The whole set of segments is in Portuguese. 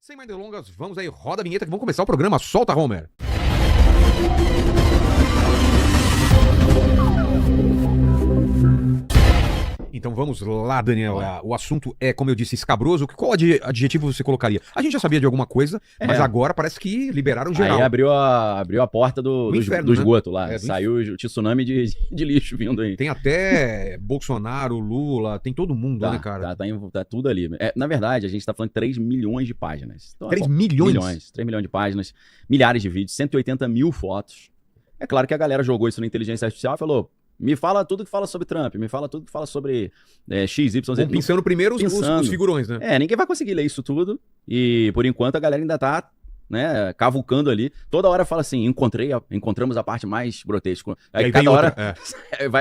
Sem mais delongas, vamos aí, roda a vinheta que vamos começar o programa. Solta, Homer! Então vamos lá, Daniel. O assunto é, como eu disse, escabroso. Qual adjetivo você colocaria? A gente já sabia de alguma coisa, mas agora parece que liberaram geral. Aí abriu a porta do esgoto lá. É, saiu o tsunami de lixo vindo aí. Tem até Bolsonaro, Lula, tem todo mundo, né, cara? Tá tudo ali. Na verdade, a gente tá falando de 3 milhões de páginas. Então, 3 milhões? 3 milhões de páginas, milhares de vídeos, 180 mil fotos. É claro que a galera jogou isso na inteligência artificial e falou... Me fala tudo que fala sobre Trump, me fala tudo que fala sobre X, Y, Z. Pensando primeiro os figurões, né? Ninguém vai conseguir ler isso tudo. E, por enquanto, a galera ainda tá, né, cavucando ali. Toda hora fala assim, encontramos a parte mais grotesca. Aí cada hora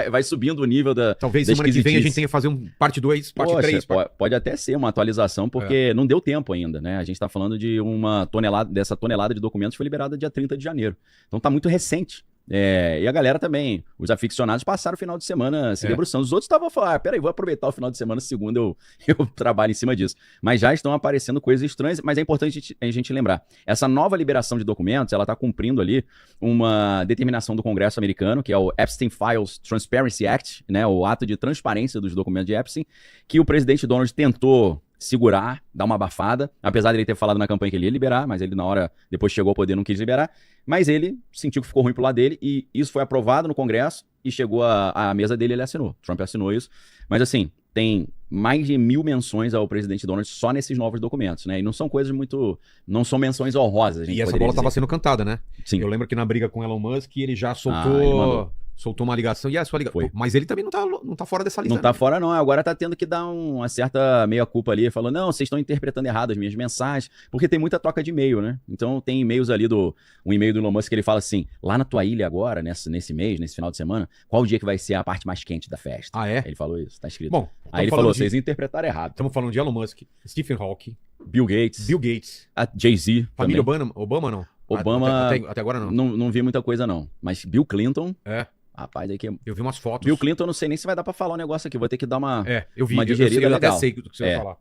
vai subindo o nível da Talvez semana que vem a gente tenha que fazer um parte 2, parte 3. Pode até ser uma atualização, porque não deu tempo ainda, né? A gente tá falando de dessa tonelada de documentos foi liberada dia 30 de janeiro. Então tá muito recente. E a galera também, os aficionados passaram o final de semana se debruçando. Os outros estavam falando, peraí, vou aproveitar o final de semana, segunda eu trabalho em cima disso. Mas já estão aparecendo coisas estranhas, mas é importante a gente lembrar. Essa nova liberação de documentos, ela está cumprindo ali uma determinação do Congresso americano, que é o Epstein Files Transparency Act, né, o ato de transparência dos documentos de Epstein, que o presidente Donald tentou segurar, dar uma abafada, apesar de ele ter falado na campanha que ele ia liberar, mas ele na hora, depois chegou ao poder, não quis liberar, mas ele sentiu que ficou ruim pro lado dele e isso foi aprovado no Congresso e chegou à mesa dele, ele assinou. Trump assinou isso, mas assim, tem mais de 1000 menções ao presidente Donald só nesses novos documentos, né? E não são coisas não são menções honrosas, a gente E essa bola estava sendo cantada, né? Sim. Eu lembro que na briga com Elon Musk, ele já soltou uma ligação. E a sua ligação. Mas ele também não tá fora dessa lista. Não tá fora, não. Agora tá tendo que dar uma certa meia-culpa ali. Falou, não, vocês estão interpretando errado as minhas mensagens. Porque tem muita troca de e-mail, né? Então tem e-mails ali um e-mail do Elon Musk que ele fala assim: lá na tua ilha agora, nesse mês, nesse final de semana, qual o dia que vai ser a parte mais quente da festa? Ah, é? Ele falou isso, tá escrito. Bom, aí ele falou, vocês interpretaram errado. Estamos falando de Elon Musk, Stephen Hawking, Bill Gates, a Jay-Z. Família Obama não? Obama. Até agora não. Não vi muita coisa, não. Mas Bill Clinton. Rapaz, aí que... Eu vi umas fotos. Bill Clinton, eu não sei nem se vai dar pra falar um negócio aqui. Vou ter que dar uma digerida legal. Eu até sei o que você vai falar.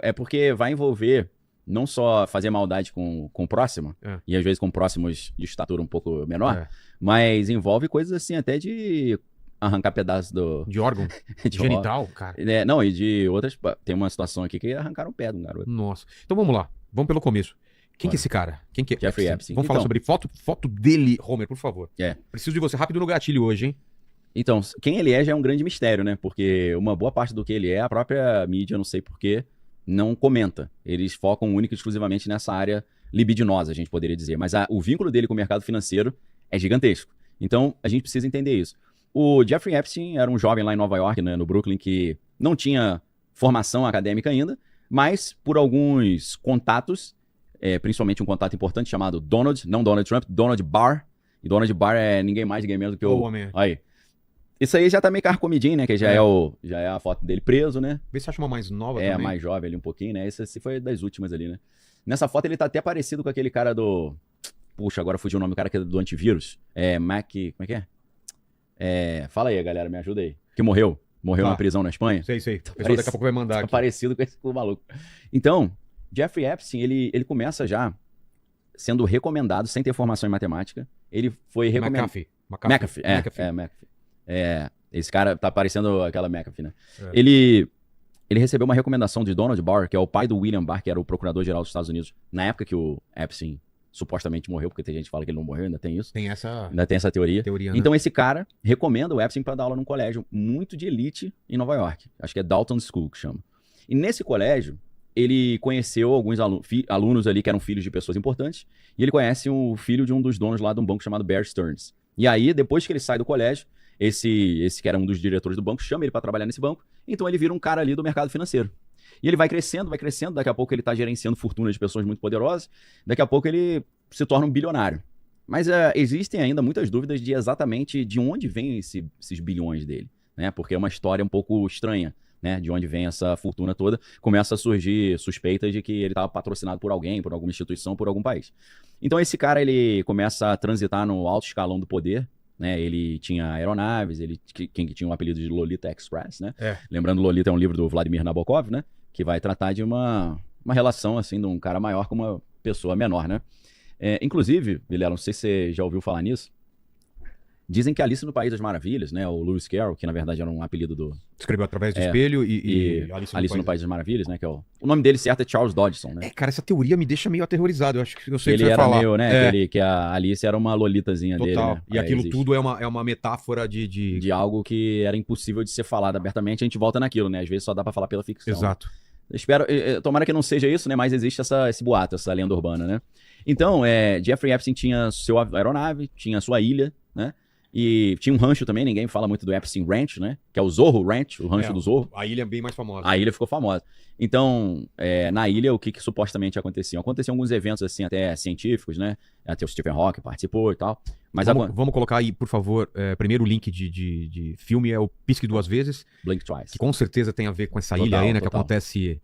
É porque vai envolver não só fazer maldade com o próximo, e às vezes com próximos de estatura um pouco menor, mas envolve coisas assim até de arrancar pedaços de órgão? De genital, cara. Não, e de outras... Tem uma situação aqui que arrancaram o pé do garoto. Nossa. Então vamos lá. Vamos pelo começo. Quem que é esse cara? Quem que é? Jeffrey Epstein. Vamos falar sobre foto dele, Homer, por favor. Preciso de você rápido no gatilho hoje, hein? Então, quem ele é já é um grande mistério, né? Porque uma boa parte do que ele é, a própria mídia, não sei porquê, não comenta. Eles focam única e exclusivamente nessa área libidinosa, a gente poderia dizer. Mas o vínculo dele com o mercado financeiro é gigantesco. Então, a gente precisa entender isso. O Jeffrey Epstein era um jovem lá em Nova York, né, no Brooklyn, que não tinha formação acadêmica ainda, mas por alguns contatos, principalmente um contato importante chamado Donald, não Donald Trump, Donald Barr. E Donald Barr é ninguém mais, ninguém menos do que o homem. Aí. Isso aí já tá meio carcomidinho, né? Que já é a foto dele preso, né? Vê se acha uma mais nova também. A mais jovem ali um pouquinho, né? Essa foi das últimas ali, né? Nessa foto ele tá até parecido com aquele cara do... Puxa, agora fugiu o nome do cara que é do antivírus. Como é que é? Fala aí, galera, me ajuda aí. Que morreu na prisão na Espanha. Sei. O pessoal daqui a pouco vai mandar aqui. Tá parecido com esse maluco. Então, Jeffrey Epstein, ele começa já sendo recomendado, sem ter formação em matemática. Ele foi recomendado... McAfee. Esse cara tá parecendo aquela McAfee, né? Ele recebeu uma recomendação de Donald Barr, que é o pai do William Barr, que era o procurador-geral dos Estados Unidos, na época que o Epstein supostamente morreu, porque tem gente que fala que ele não morreu, ainda tem isso. Ainda tem essa teoria. Né? Então esse cara recomenda o Epstein para dar aula num colégio muito de elite em Nova York. Acho que é Dalton School que chama. E nesse colégio, ele conheceu alguns alunos ali que eram filhos de pessoas importantes, e ele conhece o filho de um dos donos lá de um banco chamado Bear Stearns. E aí, depois que ele sai do colégio, esse que era um dos diretores do banco, chama ele para trabalhar nesse banco, então ele vira um cara ali do mercado financeiro. E ele vai crescendo, daqui a pouco ele tá gerenciando fortunas de pessoas muito poderosas, daqui a pouco ele se torna um bilionário. Mas existem ainda muitas dúvidas de exatamente de onde vêm esses bilhões dele, né? Porque é uma história um pouco estranha, né? De onde vem essa fortuna toda. Começa a surgir suspeitas de que ele estava patrocinado por alguém, por alguma instituição, por algum país. Então esse cara, ele começa a transitar no alto escalão do poder, né? Ele tinha aeronaves, quem tinha um apelido de Lolita Express, né? Lembrando, Lolita é um livro do Vladimir Nabokov, né? Que vai tratar de uma uma relação, assim, de um cara maior com uma pessoa menor, né? Inclusive, Vilela, não sei se você já ouviu falar nisso, dizem que Alice no País das Maravilhas, né? O Lewis Carroll, que na verdade era um apelido do... Escreveu Através do Espelho e Alice no País das Maravilhas, né? Que é o nome dele certo é Charles Dodgson, né? Cara, essa teoria me deixa meio aterrorizado. Eu acho que eu sei o que Ele você vai era falar. meio, né? Que a Alice era uma lolitazinha dele, Total. né? E aquilo tudo é uma metáfora de algo que era impossível de ser falado abertamente. A gente volta naquilo, né? Às vezes só dá pra falar pela ficção. Exato. Espero, tomara que não seja isso, né? Mas existe esse boato, essa lenda urbana, né? Então, Jeffrey Epstein tinha sua aeronave, tinha sua ilha, né? E tinha um rancho também, ninguém fala muito do Epstein Ranch, né? Que é o Zorro Ranch, o rancho do Zorro. A ilha é bem mais famosa. A ilha ficou famosa. Então, na ilha, o que supostamente acontecia? Aconteciam alguns eventos, assim, até científicos, né? Até o Stephen Hawking participou e tal. Mas vamos colocar aí, por favor, primeiro o link de filme é o Pisque Duas Vezes. Blink Twice. Que com certeza tem a ver com essa ilha aí, né? Que acontece...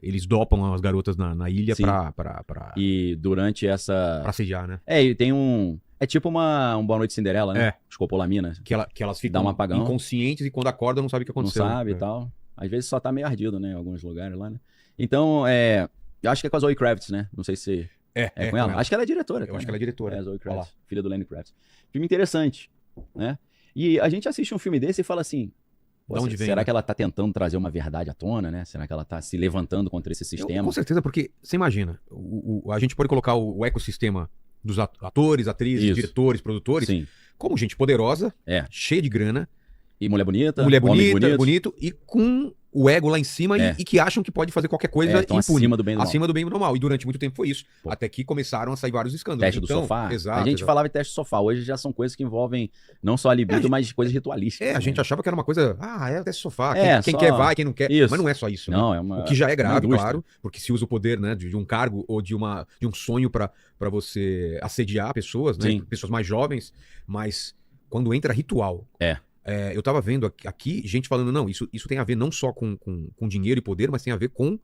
eles dopam as garotas na ilha pra... E durante essa... Pra assediar, né? E tem um... É tipo um Boa Noite Cinderela, né? Escopolamina. Que elas ficam um apagão. inconscientes e quando acordam não sabem o que aconteceu. Não sabe e tal. Às vezes só tá meio ardido, né? Em alguns lugares lá, né? Então, eu acho que é com a Zoe Kravitz, né? Não sei se com ela. Acho que ela é diretora. Eu acho que ela é diretora. É a Zoe Kravitz, filha do Lenny Kravitz. Filme interessante, né? E a gente assiste um filme desse e fala assim... será que ela tá tentando trazer uma verdade à tona, né? Será que ela tá se levantando contra esse sistema? Com certeza, porque você imagina, a gente pode colocar o ecossistema dos atores, atrizes, diretores, produtores, como gente poderosa, cheia de grana. E mulher bonita, bonito, e com o ego lá em cima e que acham que pode fazer qualquer coisa impune. Acima do bem e do mal. Acima do bem e do mal. E durante muito tempo foi isso. Até que começaram a sair vários escândalos. Teste do sofá. Exato, a gente falava de teste do sofá. Hoje já são coisas que envolvem não só a libido, mas coisas ritualísticas. A gente achava que era uma coisa... é o teste do sofá. Quem só... quer vai, quem não quer. Isso. Mas não é só isso. Não, né? O que já é grave, claro. Porque se usa o poder, né, de um cargo ou de um sonho pra você assediar pessoas, né? Pessoas mais jovens. Mas quando entra ritual... eu tava vendo aqui gente falando, não, isso tem a ver não só com dinheiro e poder, mas tem a ver com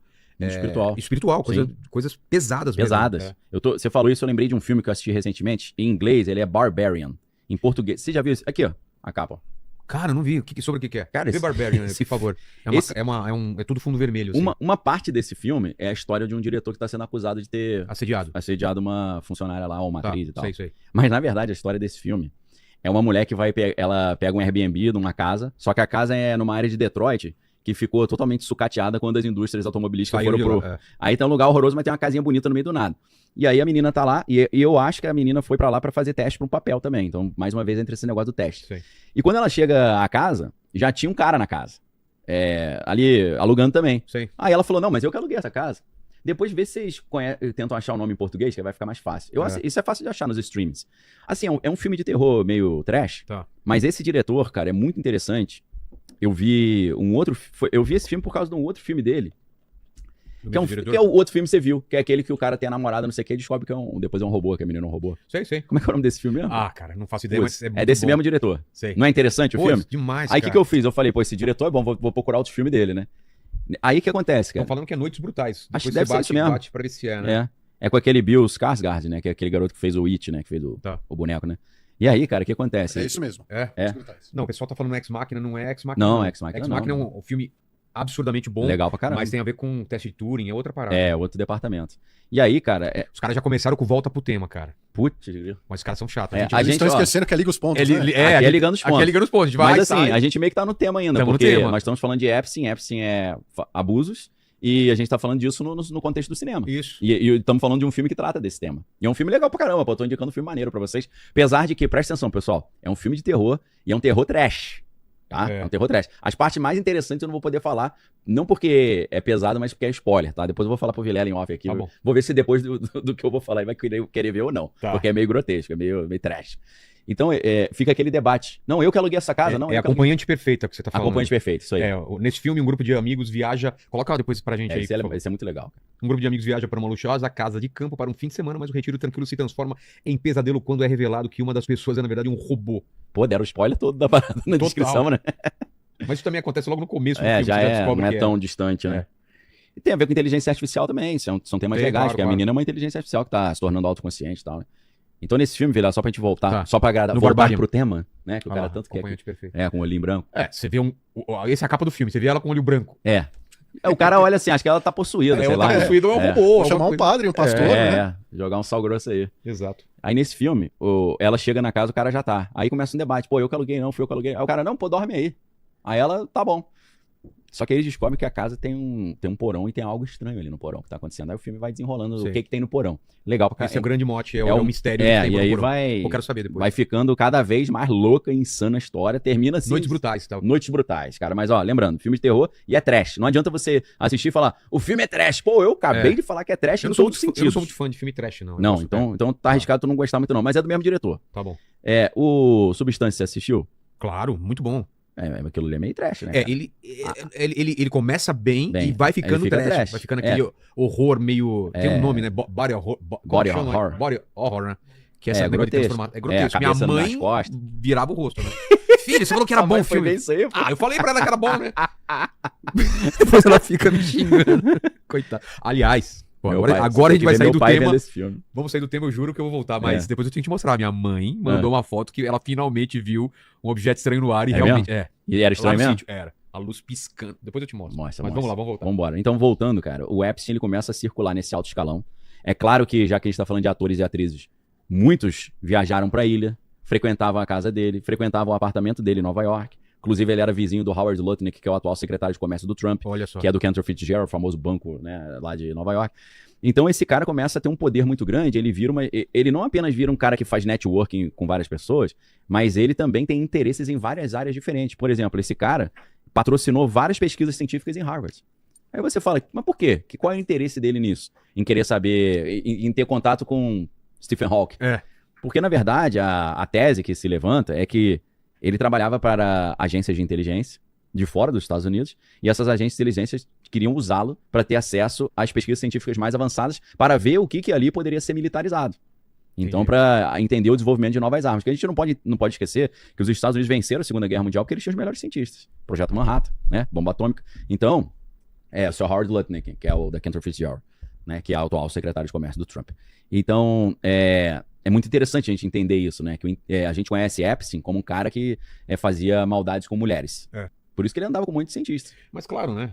espiritual, coisas pesadas mesmo. Pesadas. Você falou isso, eu lembrei de um filme que eu assisti recentemente. Em inglês, ele é Barbarian. Em português, você já viu isso? Aqui, ó, a capa. Cara, não vi. Sobre o que é? Cara, vê Barbarian, por favor. É tudo fundo vermelho. Assim. Uma parte desse filme é a história de um diretor que tá sendo acusado de ter assediado uma funcionária lá, ou uma atriz e tal. Sei. Mas, na verdade, a história desse filme é uma mulher que ela pega um Airbnb numa casa, só que a casa é numa área de Detroit que ficou totalmente sucateada quando as indústrias automobilísticas foram pro... Aí tem um lugar horroroso, mas tem uma casinha bonita no meio do nada. E aí a menina tá lá, e eu acho que a menina foi pra lá pra fazer teste pra um papel também. Então, mais uma vez, entra esse negócio do teste. Sim. E quando ela chega à casa, já tinha um cara na casa. Ali, alugando também. Sim. Aí ela falou, não, mas eu que aluguei essa casa. Depois vê se vocês tentam achar o nome em português, que vai ficar mais fácil. Isso é fácil de achar nos streams. Assim, é um filme de terror meio trash, mas esse diretor, cara, é muito interessante. Eu vi esse filme por causa de um outro filme dele. Que é o outro filme que você viu, que é aquele que o cara tem a namorada, não sei o que, e descobre que depois é um robô, que a menina é um robô. Sei. Como é que é o nome desse filme mesmo? Cara, não faço ideia, mas é muito desse bom. mesmo diretor. Sei. Não é interessante o filme? Demais, Aí o que eu fiz? Eu falei, esse diretor é bom, vou procurar outros filmes dele, né? Aí o que acontece, cara? Estão falando que é Noites Brutais. Acho que deve ser isso mesmo. Bate pra ver se né? É com aquele Bill Skarsgård, né? Que é aquele garoto que fez o It, né? Que fez o boneco, né? E aí, cara, o que acontece? É isso mesmo. Não, o pessoal tá falando Ex Machina, não é Ex Machina. Não, Ex Machina Ex Machina é um filme absurdamente bom. Legal pra caramba. Mas tem a ver com teste de Turing, é outra parada. É, outro departamento. E aí, cara... Os caras já começaram com volta pro tema, cara. Putz, mas os caras são chatos. A gente estão esquecendo que é Liga os Pontos, né? Aqui é Ligando os Pontos. Aqui é Ligando os Pontos. A gente vai mas assim, a gente meio que tá no tema ainda, porque nós estamos falando de Epstein. Epstein é abusos. E a gente tá falando disso no contexto do cinema. Isso. E estamos falando de um filme que trata desse tema. E é um filme legal pra caramba, tô indicando um filme maneiro pra vocês. Apesar de que, presta atenção, pessoal, é um filme de terror e é um terror trash. Tá? É um terror trash. As partes mais interessantes eu não vou poder falar, não porque é pesado, mas porque é spoiler, tá? Depois eu vou falar pro Vilela em off aqui. Vou ver se depois do que eu vou falar ele vai querer ver ou não. Porque é meio grotesco, é meio trash. Então, fica aquele debate. Não, eu que aluguei essa casa, não. É a acompanhante perfeita que você tá falando. Acompanhante perfeita, isso aí. Nesse filme, um grupo de amigos viaja... Coloca depois pra gente aí. Isso é muito legal. Um grupo de amigos viaja para uma luxuosa casa de campo para um fim de semana, mas o retiro tranquilo se transforma em pesadelo quando é revelado que uma das pessoas é, na verdade, um robô. Pô, deram o spoiler todo da parada na descrição, né? Mas isso também acontece logo no começo do filme. Não é tão distante, né? E tem a ver com inteligência artificial também, são temas legais, porque a menina é uma inteligência artificial que tá se tornando autoconsciente e tal, né? Então, nesse filme, Vilela, só pra gente voltar, só pra voltar pro tema, né? Que o cara tanto quer. Perfeito. Com o olhinho branco. Você vê essa é a capa do filme, você vê ela com o olho branco. O cara olha assim, acho que ela tá possuída, sei lá. Tá possuída, é um robô. Chamar um padre, um pastor, né? Jogar um sal grosso aí. Exato. Aí nesse filme, ela chega na casa, o cara já tá. Aí começa um debate. Pô, eu que aluguei não, fui eu que aluguei. Aí o cara, não, pô, dorme aí. Aí ela, tá bom. Só que aí eles descobrem que a casa tem um porão e tem algo estranho ali no porão que tá acontecendo. Aí o filme vai desenrolando o que tem no porão. Legal pra caramba. Esse é o grande mote, é o mistério que tem e aí porão. Eu quero saber depois. Vai ficando cada vez mais louca e insana a história. Termina assim. Noites brutais, tá? Noites brutais, cara. Mas ó, lembrando, filme de terror e é trash. Não adianta você assistir e falar, o filme é trash. Pô, eu acabei de falar que é trash. Eu não sou muito fã de filme trash, não. Não, então tá arriscado tu não gostar muito não. Mas é do mesmo diretor. Tá bom. O Substância, você assistiu? Claro, muito bom. Aquilo ali é meio trash, né? Ele começa bem e vai ficando trash. Vai ficando aquele horror meio. Tem um nome, né? Body horror. Body horror, né? Que é essa negócio de transformar. É grotesco. Minha mãe virava o rosto, né? Filho, você falou que era bom o filme. Isso aí, eu falei pra ela que era bom, né? Depois ela fica me xingando. Coitado. Aliás. Agora a gente vai sair do tema. Vamos sair do tema, eu juro que eu vou voltar. Mas depois eu tenho que te mostrar. Minha mãe mandou uma foto que ela finalmente viu um objeto estranho no ar e realmente. E era estranho mesmo? Era. A luz piscando. Depois eu te mostro. Mas vamos lá, vamos voltar. Vambora. Então, voltando, cara, o Epstein ele começa a circular nesse alto escalão. É claro que, já que a gente tá falando de atores e atrizes, muitos viajaram pra ilha, frequentavam a casa dele, frequentavam o apartamento dele em Nova York. Inclusive, ele era vizinho do Howard Lutnick, que é o atual secretário de comércio do Trump, que é do Cantor Fitzgerald, o famoso banco, né, lá de Nova York. Então, esse cara começa a ter um poder muito grande. Ele não apenas vira um cara que faz networking com várias pessoas, mas ele também tem interesses em várias áreas diferentes. Por exemplo, esse cara patrocinou várias pesquisas científicas em Harvard. Aí você fala, mas por quê? Qual é o interesse dele nisso? Em querer saber, em ter contato com Stephen Hawking? Porque, na verdade, a tese que se levanta é que ele trabalhava para agências de inteligência de fora dos Estados Unidos, e essas agências de inteligência queriam usá-lo para ter acesso às pesquisas científicas mais avançadas para ver o que ali poderia ser militarizado. Então, para entender o desenvolvimento de novas armas. Porque a gente não pode esquecer que os Estados Unidos venceram a Segunda Guerra Mundial porque eles tinham os melhores cientistas. Projeto Manhattan, né? Bomba atômica. Então, o Sr. Howard Lutnick, que é o da Cantor Fitzgerald, né? Que é o atual secretário de comércio do Trump. Então, é muito interessante a gente entender isso, né? Que a gente conhece Epstein como um cara que fazia maldades com mulheres. Por isso que ele andava com muitos cientistas. Mas claro, né?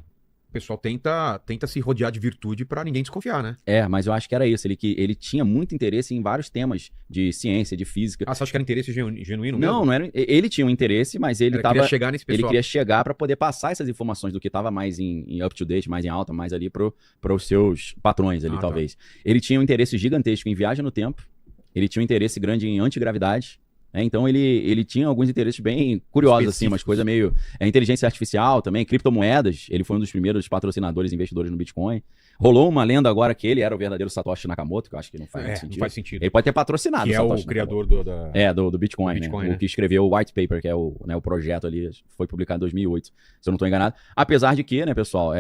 O pessoal tenta se rodear de virtude pra ninguém desconfiar, né? Mas eu acho que era isso. Ele tinha muito interesse em vários temas de ciência, de física. Você acha que era interesse genuíno mesmo? Não era. Ele tinha um interesse, mas ele queria chegar nesse pessoal. Ele queria chegar pra poder passar essas informações do que tava mais em up-to-date, mais em alta, mais ali pros seus patrões ali, talvez. Ele tinha um interesse gigantesco em viagem no tempo. Ele tinha um interesse grande em antigravidade. Então ele tinha alguns interesses bem curiosos, assim, umas coisas meio... inteligência artificial também, criptomoedas. Ele foi um dos primeiros patrocinadores e investidores no Bitcoin. Rolou uma lenda agora que ele era o verdadeiro Satoshi Nakamoto, que eu acho que não faz muito sentido. Não faz sentido. Ele pode ter patrocinado o Satoshi, o criador do Bitcoin, né? O que escreveu o White Paper, que é o projeto ali, foi publicado em 2008, se eu não estou enganado. Apesar de que, né, pessoal,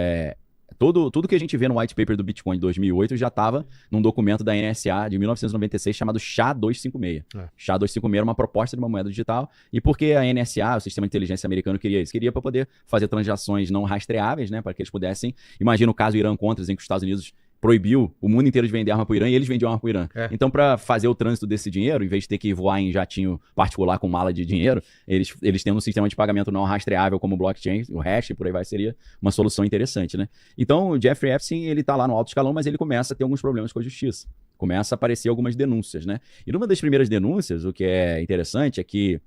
tudo que a gente vê no White Paper do Bitcoin de 2008 já estava num documento da NSA de 1996 chamado SHA-256. SHA-256 era uma proposta de uma moeda digital. E por que a NSA, o Sistema de Inteligência Americano, queria isso? Queria para poder fazer transações não rastreáveis, né? Para que eles pudessem... Imagina o caso Irã-Contras, em que os Estados Unidos proibiu o mundo inteiro de vender arma para o Irã e eles vendiam arma para o Irã. Então, para fazer o trânsito desse dinheiro, em vez de ter que voar em jatinho particular com mala de dinheiro, eles têm um sistema de pagamento não rastreável como o blockchain, o hash, e por aí vai, seria uma solução interessante, né? Então, o Jeffrey Epstein, ele tá lá no alto escalão, mas ele começa a ter alguns problemas com a justiça. Começa a aparecer algumas denúncias, né? E numa das primeiras denúncias, o que é interessante é que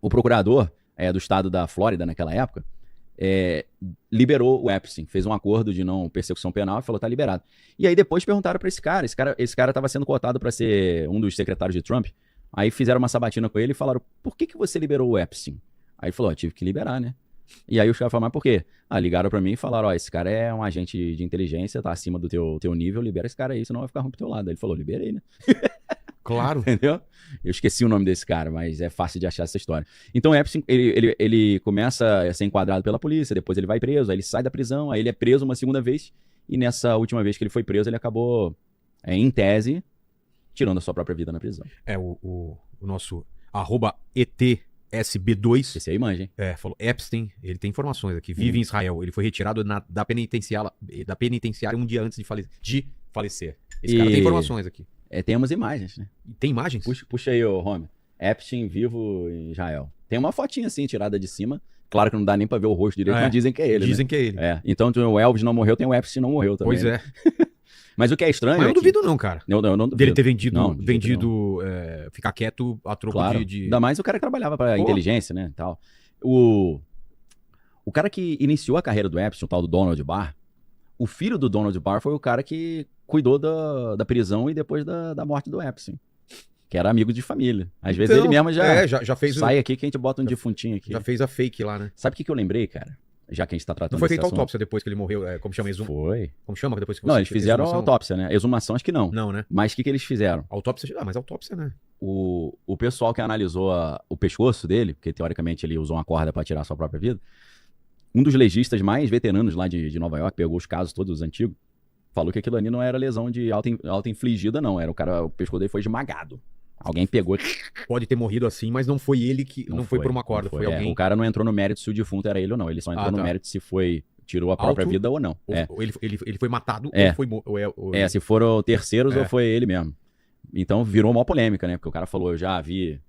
o procurador do estado da Flórida, naquela época, liberou o Epstein, fez um acordo de não persecução penal e falou, tá liberado. E aí depois perguntaram pra esse cara estava sendo cotado para ser um dos secretários de Trump, aí fizeram uma sabatina com ele e falaram, por que você liberou o Epstein? Aí ele falou, tive que liberar, né? E aí os caras falaram, mas por quê? Ligaram pra mim e falaram, esse cara é um agente de inteligência, tá acima do teu nível, libera esse cara aí, senão vai ficar ruim pro teu lado. Aí ele falou, liberei, né? Claro. Entendeu? Eu esqueci o nome desse cara, mas é fácil de achar essa história. Então, Epstein, ele começa a ser enquadrado pela polícia, depois ele vai preso, aí ele sai da prisão, aí ele é preso uma segunda vez, e nessa última vez que ele foi preso, ele acabou, em tese, tirando a sua própria vida na prisão. O nosso @ETSB2. Esse aí manja, hein? Falou, Epstein, ele tem informações aqui, vive em Israel, ele foi retirado da penitenciária um dia antes de falecer. Esse cara tem informações aqui. Tem umas imagens, né? Tem imagens? Puxa aí, Rome. Epstein vivo em Israel. Tem uma fotinha assim, tirada de cima, Claro que não dá nem pra ver o rosto direito, mas dizem que é ele, Dizem que é ele. Então o Elvis não morreu, tem o Epstein não morreu também. Pois é. Mas o que é estranho Mas eu não duvido não, cara. Eu não duvido. Dele ter vendido ficar quieto a troco de... Ainda mais o cara que trabalhava pra inteligência, né, tal. O cara que iniciou a carreira do Epstein, o tal do Donald Barr, o filho do Donald Barr foi o cara que cuidou da prisão e depois da morte do Epstein. Que era amigo de família. Às vezes ele mesmo já fez sai aqui que a gente bota um defuntinho aqui. Já fez a fake lá, né? Sabe o que eu lembrei, cara? Já que a gente tá tratando não foi feita autópsia depois que ele morreu? Como chama? Foi. Como chama depois que você... Não, eles fizeram autópsia, né? Exumação acho que não. Não, né? Mas o que eles fizeram? Autópsia, mas autópsia, né? O pessoal que analisou o pescoço dele, porque teoricamente ele usou uma corda pra tirar a sua própria vida, um dos legistas mais veteranos lá de Nova York, pegou os casos todos antigos, falou que aquilo ali não era lesão de auto-infligida, não. Era o pescoço dele foi esmagado. Alguém pegou... Pode ter morrido assim, mas não foi ele que... Não foi por uma corda, foi alguém... O cara não entrou no mérito se o defunto era ele ou não. Ele só entrou no mérito se tirou a própria vida ou não. Ele foi matado ou foi... se foram terceiros ou foi ele mesmo. Então virou uma polêmica, né? Porque o cara falou, eu já vi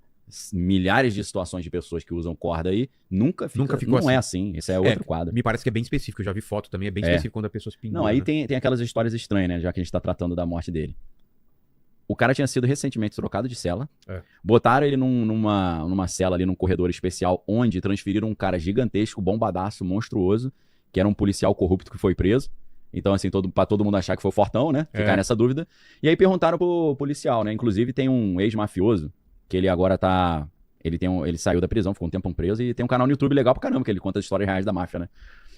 milhares de situações de pessoas que usam corda aí, nunca ficou não assim. É assim, esse é outro quadro. Me parece que é bem específico, eu já vi foto também, é bem específico quando a pessoa se pendura. Não, aí tem aquelas histórias estranhas, né? Já que a gente tá tratando da morte dele. O cara tinha sido recentemente trocado de cela. Botaram ele numa cela ali, num corredor especial, onde transferiram um cara gigantesco, bombadaço, monstruoso, que era um policial corrupto que foi preso. Então, assim, pra todo mundo achar que foi fortão, né? Ficar nessa dúvida. E aí perguntaram pro policial, né? Inclusive tem um ex-mafioso, que ele agora tá... Ele saiu da prisão, ficou um tempão preso, e tem um canal no YouTube legal pra caramba, que ele conta as histórias reais da máfia, né?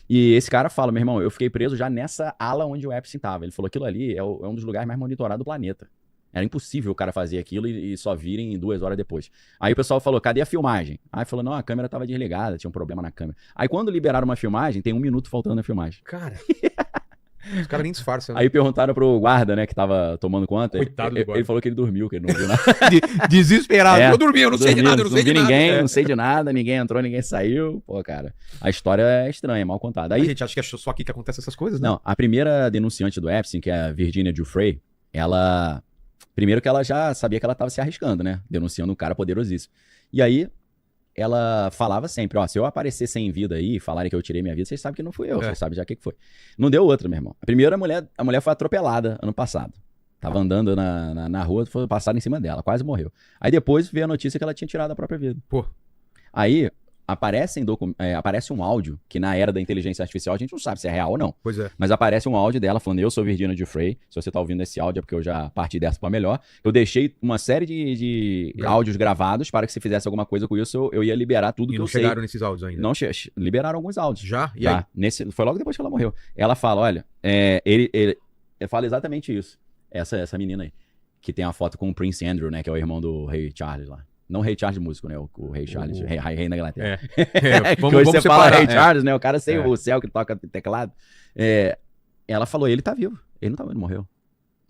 E esse cara fala, meu irmão, eu fiquei preso já nessa ala onde o Epstein tava. Ele falou, aquilo ali é um dos lugares mais monitorados do planeta. Era impossível o cara fazer aquilo e só virem 2 horas depois. Aí o pessoal falou, cadê a filmagem? Aí falou, não, a câmera tava desligada, tinha um problema na câmera. Aí quando liberaram uma filmagem, tem 1 minuto faltando na filmagem. Cara, os caras nem disfarçam. Né? Aí perguntaram pro guarda, né, que tava tomando conta. Coitado do guarda. Ele falou que ele dormiu, que ele não viu nada. Desesperado. Eu dormi, eu não sei de nada, eu não sei de nada. Não sei de nada, ninguém entrou, ninguém saiu. Pô, cara, a história é estranha, é mal contada. Aí, a gente acha que é só aqui que acontece essas coisas, né? Não, a primeira denunciante do Epstein, que é a Virginia Giuffre, ela... Primeiro que ela já sabia que ela estava se arriscando, né? Denunciando um cara poderosíssimo. E aí, ela falava sempre, ó, se eu aparecer sem vida aí e falarem que eu tirei minha vida, vocês sabem que não fui eu, vocês sabem já o que foi. Não deu outra, meu irmão. A primeira a mulher foi atropelada ano passado. Tava andando na rua, foi passado em cima dela, quase morreu. Aí depois veio a notícia que ela tinha tirado a própria vida. Pô. Aí... Aparece um áudio que na era da inteligência artificial a gente não sabe se é real ou não. Pois é. Mas aparece um áudio dela falando, eu sou Virginia Giuffre, se você tá ouvindo esse áudio é porque eu já parti dessa pra melhor. Eu deixei uma série de áudios gravados para que se fizesse alguma coisa com isso, eu ia liberar tudo que eu sei. E não chegaram nesses áudios ainda? Não, liberaram alguns áudios. Já? E aí? Foi logo depois que ela morreu. Ela fala, olha, ele fala exatamente isso. Essa menina aí, que tem a foto com o Prince Andrew, né, que é o irmão do rei Charles lá. Não o rei Charles músico, né? O rei Charles, rei da Inglaterra. Vamos você separar, fala rei Charles, né? O cara sem o céu que toca teclado. Ela falou, ele tá vivo. Ele não tá vivo, ele morreu.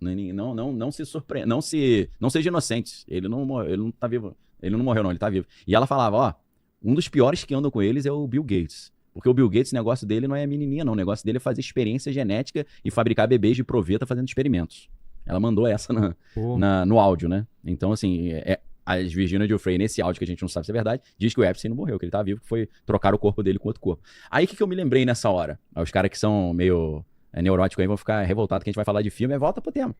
Não se surpreenda, não seja inocente. Ele não tá vivo. Ele não morreu, não, ele tá vivo. E ela falava, ó, um dos piores que andam com eles é o Bill Gates. Porque o Bill Gates, o negócio dele não é menininha, não. O negócio dele é fazer experiência genética e fabricar bebês de proveta fazendo experimentos. Ela mandou essa no áudio, né? Então, assim, a Virginia Giuffre, nesse áudio que a gente não sabe se é verdade, diz que o Epstein não morreu, que ele tá vivo, que foi trocar o corpo dele com outro corpo. Aí o que eu me lembrei nessa hora? Os caras que são meio neuróticos aí vão ficar revoltados que a gente vai falar de filme, volta pro tema.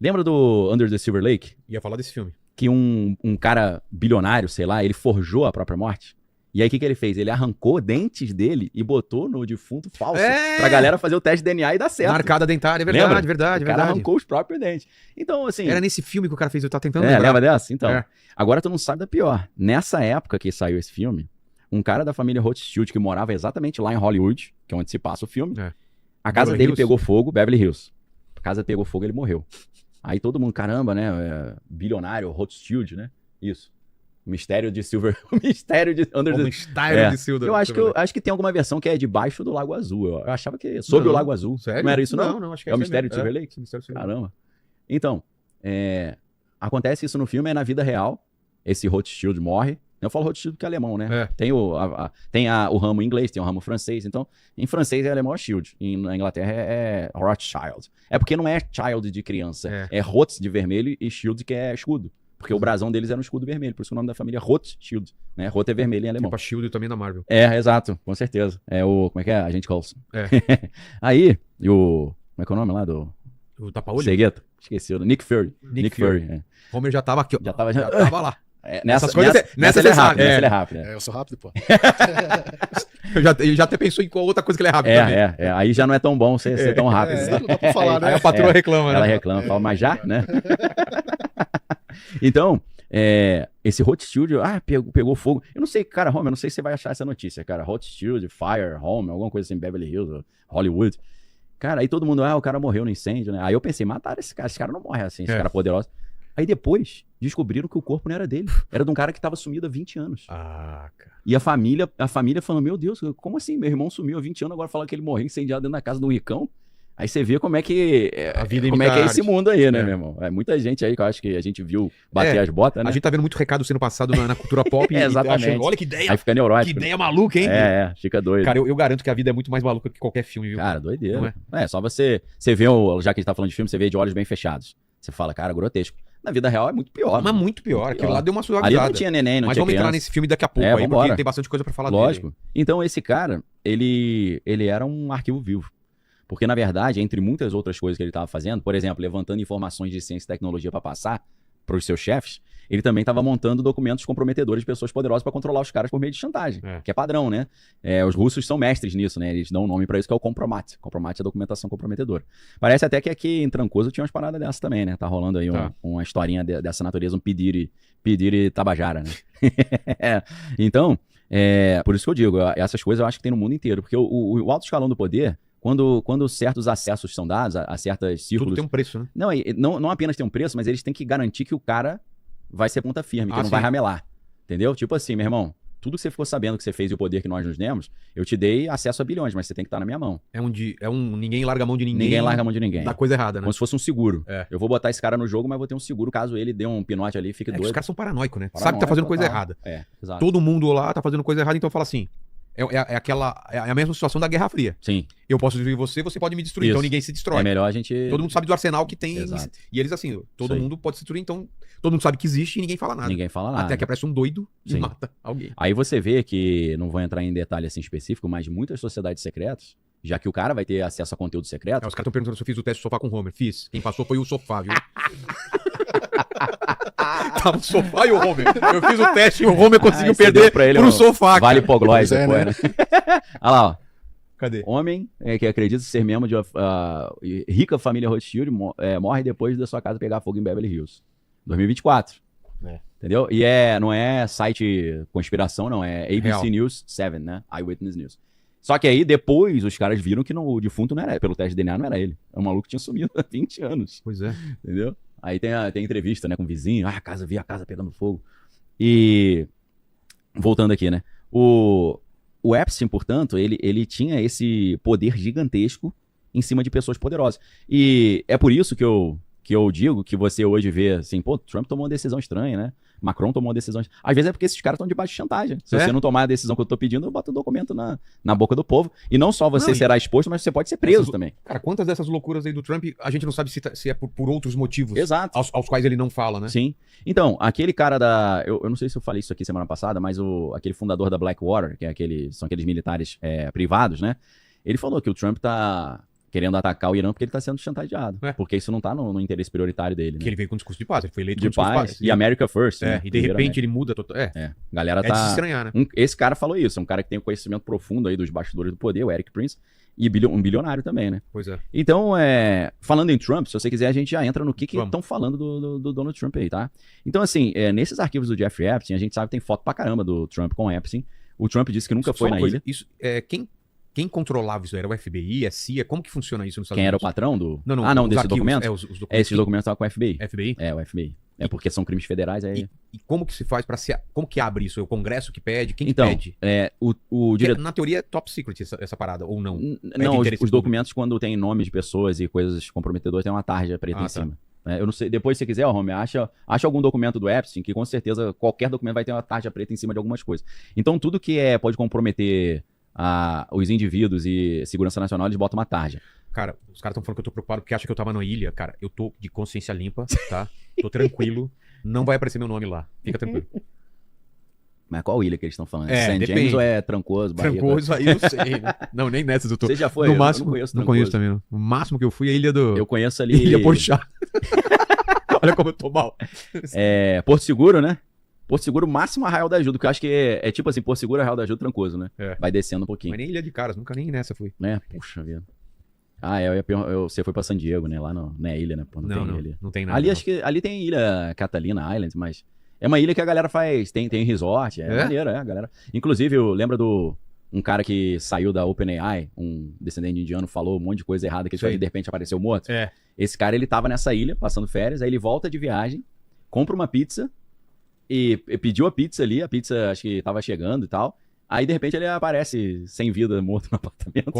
Lembra do Under the Silver Lake? Ia falar desse filme. Que um cara bilionário, sei lá, ele forjou a própria morte? E aí o que ele fez? Ele arrancou dentes dele e botou no defunto falso pra galera fazer o teste de DNA e dar certo. Marcada dentária, é verdade, lembra? verdade. O cara arrancou os próprios dentes. Então, assim... Era nesse filme que o cara fez, eu tava tentando lembrar. Lembra dessa? Então, agora tu não sabe da pior. Nessa época que saiu esse filme, um cara da família Rothschild que morava exatamente lá em Hollywood, que é onde se passa o filme, a casa dele pegou fogo, Beverly Hills. A casa pegou fogo, ele morreu. Aí todo mundo, caramba, né? Bilionário, Rothschild, né? Isso. O mistério de Silver... O mistério de Under the... mistério de Silver. Eu acho que tem alguma versão que é debaixo do Lago Azul. Eu achava que sob o Lago Azul. Sério? Não era isso, não? Não, acho que é o mistério de Silver Lake? Caramba. Então, acontece isso no filme, na vida real. Esse Rothschild morre. Eu falo Rothschild porque é alemão, né? Tem o ramo inglês, tem o ramo francês. Então, em francês é alemão, é Shield. Na Inglaterra é Rothschild. É porque não é child de criança. É Roths de vermelho e Shield que é escudo. Porque o brasão deles era um escudo vermelho, por isso o nome da família é Rothschild, né? Roth é vermelho em alemão. Tipo a Shield também da Marvel. Exato, com certeza. Como é que é? Agente Coulson. Aí, como é que é o nome lá do... O tapa-olho? Segueta. Esqueci, o Nick Fury. Nick Fury. Homer já tava aqui, ó. Já tava lá. Nessa ele é rápido. Nessa ele é rápido. Eu sou rápido, pô. Eu já até pensou em qual outra coisa que ele é rápido também. Aí já não é tão bom ser tão rápido. Não dá pra falar, né? Aí a patroa reclama, né? Ela reclama, fala, mas já, né? Então, esse Rothschild, pegou fogo. Eu não sei, cara, Homer, eu não sei se você vai achar essa notícia, cara. Rothschild, Fire, Home, alguma coisa assim, Beverly Hills, Hollywood. Cara, aí todo mundo, o cara morreu no incêndio, né? Aí eu pensei, mataram esse cara não morre assim, esse cara poderoso. Aí depois descobriram que o corpo não era dele. Era de um cara que estava sumido há 20 anos. Cara. E a família falando, meu Deus, como assim? Meu irmão sumiu há 20 anos, agora fala que ele morreu incendiado dentro da casa do Ricão. Aí você vê como é que é esse mundo aí, né, meu irmão? Muita gente aí que eu acho que a gente viu bater as botas, né? A gente tá vendo muito recado sendo passado na cultura pop. Exatamente. Achando, olha que ideia. Aí fica neurótico. Que ideia maluca, hein? Fica doido. Cara, eu garanto que a vida é muito mais maluca que qualquer filme, viu? Cara, doideira. Só você vê, já que a gente tá falando de filme, você vê de olhos bem fechados. Você fala, cara, grotesco. Na vida real é muito pior. Mas muito pior. Aquilo lá deu uma suavizada. Ali não tinha neném, não Mas tinha vamos criança. entrar nesse filme daqui a pouco aí, porque tem bastante coisa pra falar dele. Lógico. Então esse cara, ele era um arquivo vivo. Porque, na verdade, entre muitas outras coisas que ele estava fazendo, por exemplo, levantando informações de ciência e tecnologia para passar para os seus chefes, ele também estava montando documentos comprometedores de pessoas poderosas para controlar os caras por meio de chantagem, que é padrão, né? Os russos são mestres nisso, né? Eles dão um nome para isso que é o compromat. Compromat é a documentação comprometedora. Parece até que aqui em Trancoso tinha umas paradas dessas também, né? Tá rolando aí uma historinha dessa natureza, um pedir e tabajara, né? Então, por isso que eu digo, essas coisas eu acho que tem no mundo inteiro, porque o alto escalão do poder... Quando certos acessos são dados a certos círculos... Tudo tem um preço, né? Não apenas tem um preço, mas eles têm que garantir que o cara vai ser ponta firme, que não vai ramelar. Entendeu? Tipo assim, meu irmão, tudo que você ficou sabendo que você fez e o poder que nós nos demos, eu te dei acesso a bilhões, mas você tem que estar na minha mão. Ninguém larga a mão de ninguém. Ninguém larga a mão de ninguém. Dá coisa errada, né? Como se fosse um seguro. Eu vou botar esse cara no jogo, mas vou ter um seguro caso ele dê um pinote ali e fique doido. Os caras são paranoicos, né? Sabe que tá fazendo coisa errada. Exato. Todo mundo lá tá fazendo coisa errada, então fala assim... É a mesma situação da Guerra Fria. Sim. Eu posso destruir você, você pode me destruir. Isso. Então ninguém se destrói. É melhor a gente... Todo mundo sabe do arsenal que tem. Exato. E eles assim, todo mundo pode se destruir, então todo mundo sabe que existe e ninguém fala nada. Ninguém fala nada. Até que aparece um doido e mata alguém. Aí você vê que, não vou entrar em detalhe assim específico, mas muitas sociedades secretas, já que o cara vai ter acesso a conteúdo secreto... Os caras estão perguntando se eu fiz o teste do sofá com o Homer. Fiz. Quem passou foi o sofá, viu? Tava o sofá e o Homer. Eu fiz o teste e o Homer conseguiu perder pra ele pro sofá. Vale hipoglós depois, né? Olha lá, ó. Cadê? Homem que acredita ser membro de rica família Rothschild morre depois da sua casa pegar fogo em Beverly Hills. 2024. Entendeu? E não é site conspiração, não. É ABC Real. News 7, né? Eyewitness News. Só que aí, depois, os caras viram que o defunto não era ele. Pelo teste de DNA, não era ele. É um maluco que tinha sumido há 20 anos. Pois é. Entendeu? Aí tem entrevista, né, com o vizinho. Vi a casa pegando fogo. E... Voltando aqui, né? O Epstein, portanto, ele tinha esse poder gigantesco em cima de pessoas poderosas. E é por isso que eu digo que você hoje vê assim, Trump tomou uma decisão estranha, né? Macron tomou uma decisão... Às vezes é porque esses caras estão debaixo de chantagem. Se você não tomar a decisão que eu tô pedindo, eu boto o documento na boca do povo. E não só você será exposto, mas você pode ser preso também. Cara, quantas dessas loucuras aí do Trump, a gente não sabe se é por outros motivos. Exato. Aos quais ele não fala, né? Sim. Então, aquele cara da... Eu não sei se eu falei isso aqui semana passada, mas aquele fundador da Blackwater, que são aqueles militares privados, né? Ele falou que o Trump tá... querendo atacar o Irã porque ele tá sendo chantageado. Porque isso não tá no interesse prioritário dele, né? Que ele veio com discurso de paz, ele foi eleito de com discurso paz. de paz. E America First. Né? E de repente ele muda... Galera de se estranhar, né? Esse cara falou isso, um cara que tem um conhecimento profundo aí dos bastidores do poder, o Eric Prince, e um bilionário também, né? Pois é. Então, falando em Trump, se você quiser, a gente já entra no que estão falando do Donald Trump aí, tá? Então, assim, nesses arquivos do Jeffrey Epstein, a gente sabe que tem foto pra caramba do Trump com o Epstein. O Trump disse que nunca foi na ilha. Isso, quem controlava isso? Era o FBI, a CIA? Como que funciona isso nos Estados Unidos? Quem era o patrão do... Não, desses documentos? Os documentos. Esses documentos estavam com o FBI. FBI? O FBI. Porque são crimes federais aí. E como que se faz como que abre isso? É o Congresso que pede? Quem então, que pede? O diretor... Na teoria é top secret essa parada, ou não? Não, os documentos, quando tem nomes de pessoas e coisas comprometedoras, tem uma tarja preta em cima. Eu não sei, depois se você quiser, Homer, acha algum documento do Epstein, que com certeza qualquer documento vai ter uma tarja preta em cima de algumas coisas. Então tudo que pode comprometer os indivíduos e segurança nacional, eles botam uma tarja. Cara, os caras estão falando que eu tô preocupado porque acham que eu tava na ilha. Cara, eu tô de consciência limpa, tá? Tô tranquilo. não vai aparecer meu nome lá. Fica tranquilo. Mas qual ilha que eles estão falando? É, St. James ou é Trancoso, Bahia? Trancoso, aí eu não sei. Né? Não, nem nessas eu tô. Você já foi? No Eu máximo, não conheço não Trancoso. conheço também. Não. O máximo que eu fui é a ilha do... Eu conheço ali... Ilha Porchá. Olha como eu tô mal. Porto Seguro, né? Porto Seguro, máximo Arraial da Ajuda, porque eu acho que é tipo assim, Porto Seguro, Arraial da Ajuda, Trancoso, né? Vai descendo um pouquinho. Mas nem Ilha de Caras, nunca nem nessa fui. Né? Puxa vida. Você foi pra San Diego, né? Lá não é ilha, né? Pô, não tem ilha. Não tem nada. Ali, acho que ali tem Ilha Catalina Island, mas é uma ilha que a galera faz, tem resort, maneiro, a galera. Inclusive, eu lembro um cara que saiu da OpenAI, um descendente indiano, falou um monte de coisa errada, que de repente apareceu morto. Esse cara, ele tava nessa ilha, passando férias, aí ele volta de viagem, compra uma pizza e pediu a pizza ali, a pizza acho que tava chegando e tal. Aí, de repente, ele aparece sem vida, morto no apartamento.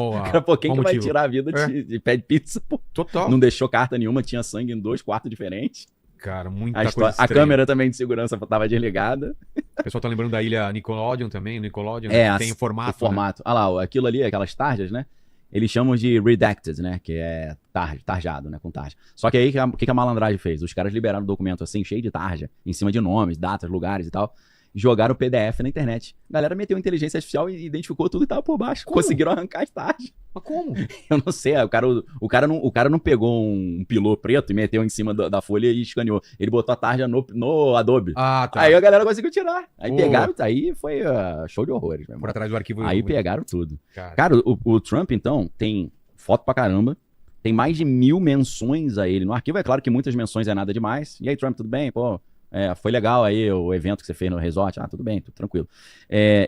Quem que vai tirar a vida de pede pizza? Pô. Total. Não deixou carta nenhuma, tinha sangue em 2 quartos diferentes. Cara, muita coisa estranha. A câmera também de segurança tava desligada. O pessoal tá lembrando da ilha Nickelodeon também, Nickelodeon, tem o formato. O formato. Olha lá, aquilo ali, aquelas tarjas, né? Eles chamam de redacted, né? Que é tarjado, né? Com tarja. Só que aí, o que a malandragem fez? Os caras liberaram um documento assim, cheio de tarja, em cima de nomes, datas, lugares e tal. Jogaram o PDF na internet. A galera meteu inteligência artificial e identificou tudo e tava por baixo. Como? Conseguiram arrancar as tarjas. Mas como? Eu não sei. O cara não pegou um pilô preto e meteu em cima da folha e escaneou. Ele botou a tarja no Adobe. Ah, tá. Aí a galera conseguiu tirar. Aí pegaram, aí foi show de horrores. Mesmo. Por atrás do arquivo. Aí pegaram tudo. Cara, o Trump, então, tem foto pra caramba. Tem mais de 1000 menções a ele no arquivo. É claro que muitas menções é nada demais. E aí, Trump, tudo bem? Pô, foi legal aí o evento que você fez no resort. Tudo bem, tudo tranquilo.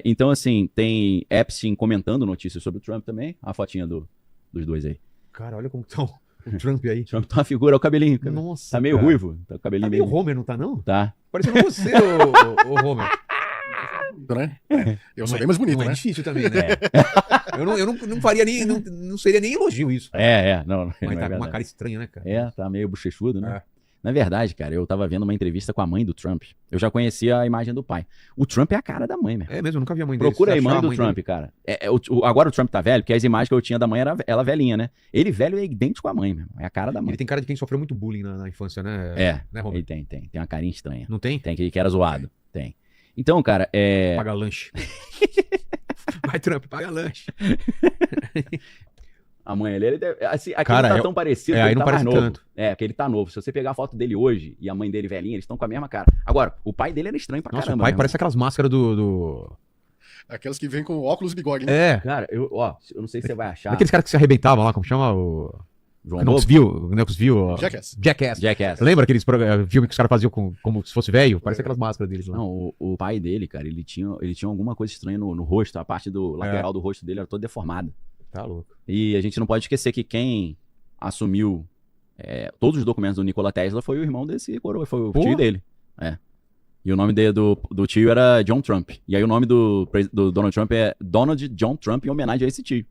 Então, assim, tem Epstein comentando notícias sobre o Trump também. A fotinha dos dois aí. Cara, olha como estão o Trump aí. Trump tá uma figura, o cabelinho. Nossa, tá meio ruivo. Tá, o cabelinho meio Homer, não tá não? Tá. Parecendo você, o Homer. Né? Eu sou bem mais bonito, né? É difícil também, né? Eu não faria nem, não seria nem elogio isso. Não. Mas tá com uma cara estranha, né, cara? Tá meio bochechudo, né? Na verdade, cara, eu tava vendo uma entrevista com a mãe do Trump. Eu já conhecia a imagem do pai. O Trump é a cara da mãe, mesmo. É mesmo, eu nunca vi a mãe dele. Procura aí, mãe do Trump, cara. Agora o Trump tá velho, porque as imagens que eu tinha da mãe era ela velhinha, né? Ele velho é idêntico à mãe, mesmo. É a cara da mãe. Ele tem cara de quem sofreu muito bullying na infância, né? Né, ele tem. Tem uma carinha estranha. Não tem? Tem, que era zoado. Tem. Então, cara, Paga lanche. Vai, Trump, paga lanche. A mãe ele assim, aqui cara, não tá tão parecido, aí ele não tá parece mais novo. tanto. Porque ele tá novo. Se você pegar a foto dele hoje e a mãe dele velhinha, eles estão com a mesma cara. Agora, o pai dele era estranho pra caramba. O pai parece aquelas máscaras do... Aquelas que vêm com óculos e bigode, né? Cara, eu não sei se você vai achar. Aqueles caras que se arrebentavam lá, como chama o... João Knoxville. Jackass. Lembra aqueles filmes que os caras faziam como se fosse velho? Parece aquelas máscaras deles lá. Não, o pai dele, cara, ele tinha alguma coisa estranha no rosto. A parte do lateral do rosto dele era toda deformada. Tá louco. E a gente não pode esquecer que quem assumiu todos os documentos do Nikola Tesla foi o irmão desse coroa, foi o tio dele. E o nome do tio era John Trump. E aí o nome do Donald Trump é Donald John Trump em homenagem a esse tio.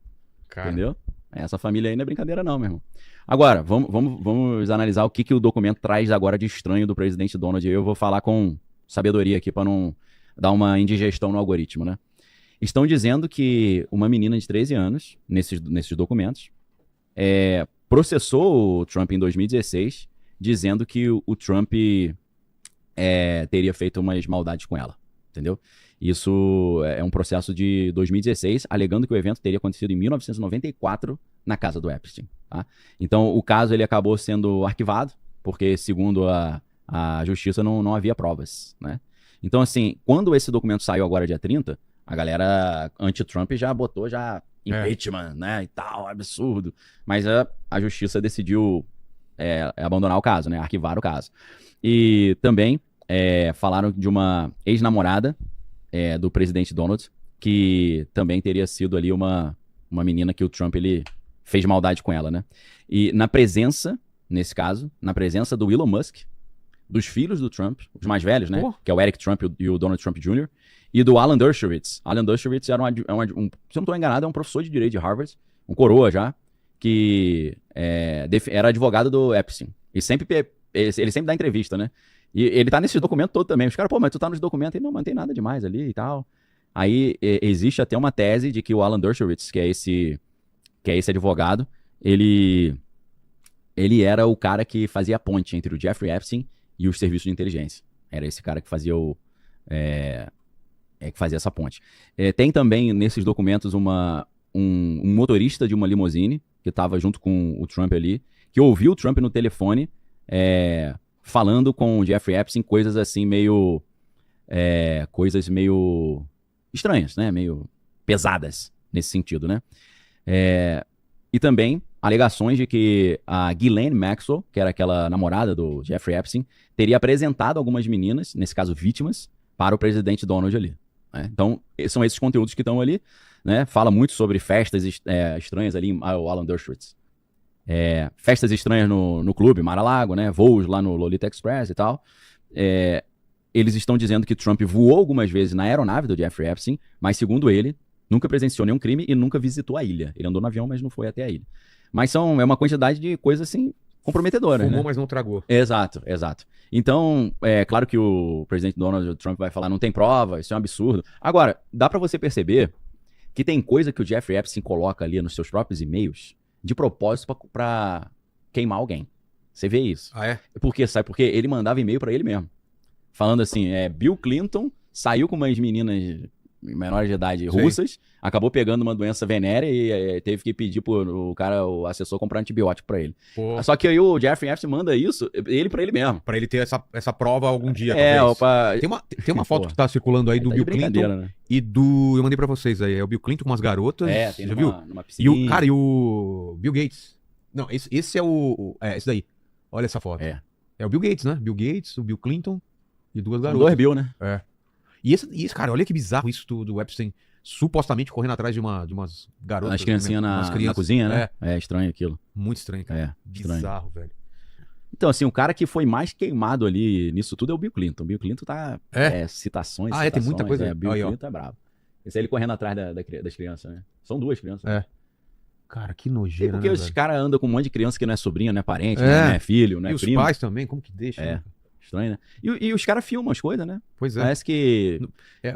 Cara. Entendeu? Essa família aí não é brincadeira não, meu irmão. Agora, vamos analisar o que o documento traz agora de estranho do presidente Donald. Eu vou falar com sabedoria aqui para não dar uma indigestão no algoritmo, né? Estão dizendo que uma menina de 13 anos, nesses documentos, processou o Trump em 2016, dizendo que o Trump teria feito umas maldades com ela, entendeu? Isso é um processo de 2016, alegando que o evento teria acontecido em 1994 na casa do Epstein. Tá? Então, o caso ele acabou sendo arquivado, porque, segundo a justiça, não havia provas. Né? Então, assim, quando esse documento saiu agora, dia 30, a galera anti-Trump já botou impeachment, né, e tal, absurdo. Mas a justiça decidiu abandonar o caso, né, arquivar o caso. E também falaram de uma ex-namorada do presidente Donald, que também teria sido ali uma menina que o Trump ele fez maldade com ela, né? E nesse caso, na presença do Elon Musk, dos filhos do Trump, os mais velhos, né? Que é o Eric Trump e o Donald Trump Jr., e do Alan Dershowitz. Alan Dershowitz era se eu não estou enganado, é um professor de direito de Harvard, um coroa já, que era advogado do Epstein. E ele sempre dá entrevista, né? E ele tá nesse documento todo também. Os caras, mas tu tá nos documentos? Ele, não tem nada demais ali e tal. Aí existe até uma tese de que o Alan Dershowitz, que é esse advogado, ele era o cara que fazia a ponte entre o Jeffrey Epstein e os serviços de inteligência. Era esse cara que fazia que fazia essa ponte. Tem também nesses documentos um motorista de uma limusine que estava junto com o Trump ali, que ouviu o Trump no telefone falando com o Jeffrey Epstein coisas assim meio estranhas, né? Meio pesadas nesse sentido, né? E também alegações de que a Ghislaine Maxwell, que era aquela namorada do Jeffrey Epstein, teria apresentado algumas meninas, nesse caso vítimas, para o presidente Donald ali. Né? Então, são esses conteúdos que estão ali, né? Fala muito sobre festas estranhas ali, o Alan Dershowitz. Festas estranhas no clube, Mar-a-Lago, né? Voos lá no Lolita Express e tal. Eles estão dizendo que Trump voou algumas vezes na aeronave do Jeffrey Epstein, mas segundo ele, nunca presenciou nenhum crime e nunca visitou a ilha. Ele andou no avião, mas não foi até a ilha. Mas é uma quantidade de coisas assim comprometedoras. Fumou, né? Mas não tragou. Exato. Então, claro que o presidente Donald Trump vai falar, não tem prova, isso é um absurdo. Agora, dá pra você perceber que tem coisa que o Jeffrey Epstein coloca ali nos seus próprios e-mails de propósito pra queimar alguém. Você vê isso. Ah, é? Sabe por quê? Ele mandava e-mail pra ele mesmo. Falando assim, Bill Clinton saiu com umas meninas menores de idade russas, acabou pegando uma doença venérea e teve que pedir o assessor, comprar antibiótico pra ele. Pô. Só que aí o Jeffrey Epstein manda isso, ele pra ele mesmo. Pra ele ter essa prova algum dia, talvez. Tem uma foto que tá circulando aí do Bill Clinton, né? E eu mandei pra vocês aí, é o Bill Clinton com umas garotas, tem já viu? Numa piscina. E o Bill Gates. Não, esse é esse daí. Olha essa foto. É o Bill Gates, né? Bill Gates, o Bill Clinton e duas garotas. 2 Bill, né? E esse, cara, olha que bizarro isso do Epstein supostamente correndo atrás de umas garotas. As criancinhas na cozinha, né? É estranho aquilo. Muito estranho, cara. Bizarro, velho. Então, assim, o cara que foi mais queimado ali nisso tudo é o Bill Clinton. O Bill Clinton tá... citações. Tem muita coisa. Bill Clinton é bravo. Esse aí ele correndo atrás das crianças, né? São 2 crianças. Né? Cara, que nojeira, porque os caras andam com um monte de criança que não é sobrinha, não é parente, não é filho, não é primo. E os pais também, como que deixa? Né? Estranho, né? E os caras filmam as coisas, né? Pois é. Parece que...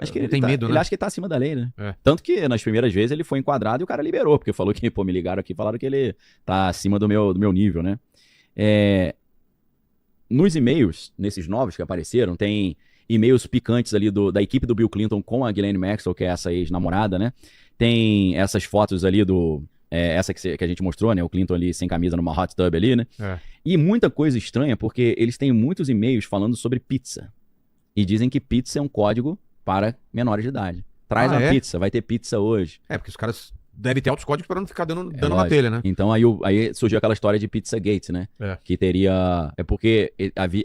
acho que ele tem medo, né? Ele acha que tá acima da lei, né? Tanto que nas primeiras vezes ele foi enquadrado e o cara liberou, porque falou que, me ligaram aqui e falaram que ele tá acima do meu nível, né? Nos e-mails, nesses novos que apareceram, tem e-mails picantes ali da equipe do Bill Clinton com a Ghislaine Maxwell, que é essa ex-namorada, né? Tem essas fotos ali essa que a gente mostrou, né? O Clinton ali sem camisa numa hot tub ali, né? E muita coisa estranha, porque eles têm muitos e-mails falando sobre pizza. E dizem que pizza é um código para menores de idade. Traz uma pizza, vai ter pizza hoje. Porque os caras devem ter outros códigos para não ficar dando na telha, né? Então aí surgiu aquela história de Pizzagate, né? Que teria... porque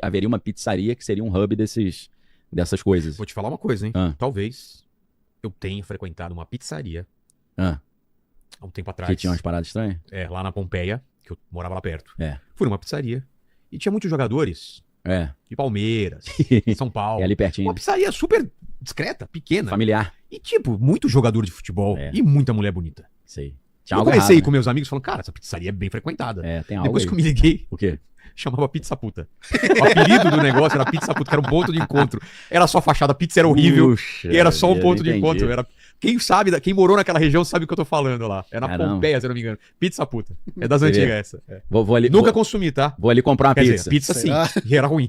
haveria uma pizzaria que seria um hub dessas coisas. Vou te falar uma coisa, hein? Talvez eu tenha frequentado uma pizzaria há um tempo atrás. Que tinha umas paradas estranhas? Lá na Pompeia, que eu morava lá perto. Fui numa pizzaria e tinha muitos jogadores de Palmeiras, São Paulo. Ali pertinho. Uma pizzaria super discreta, pequena. Familiar. E muito jogador de futebol e muita mulher bonita. Sei. Eu comecei a ir com meus amigos falando, cara, essa pizzaria é bem frequentada. Tem algo Depois aí. que eu me liguei... O quê? Chamava Pizza Puta. O apelido do negócio era Pizza Puta, que era um ponto de encontro. Era só fachada, a pizza era horrível. E era só um ponto de encontro. Quem morou naquela região sabe o que eu tô falando lá. É na Pompeia, se eu não me engano. Pizza Puta. É das antigas essa. Nunca consumi, tá? Vou ali comprar uma pizza. Pizza sim. E era ruim.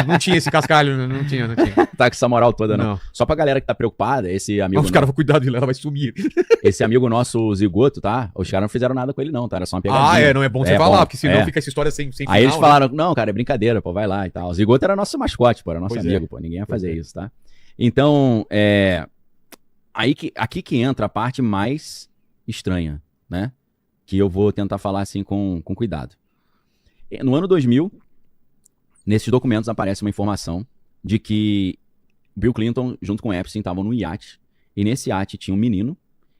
Não tinha esse cascalho, não tinha. Tá com essa moral toda, não. Só pra galera que tá preocupada, esse amigo... Os caras vão cuidar dele, ela vai sumir. Esse amigo nosso, o Zigoto, tá? Os caras não fizeram nada com ele não, tá? Era só uma pegadinha. Não é bom você falar, porque senão fica essa história sem final. Aí eles falaram, não, cara, é brincadeira, pô, vai lá e tal. O Zigoto era nosso mascote, pô, era nosso amigo, pô. Ninguém ia fazer isso, tá? Então, aqui que entra a parte mais estranha, né? Que eu vou tentar falar assim com cuidado. No ano 2000, nesses documentos aparece uma informação de que Bill Clinton, junto com Epstein, estavam num iate, e nesse iate tinha um menino,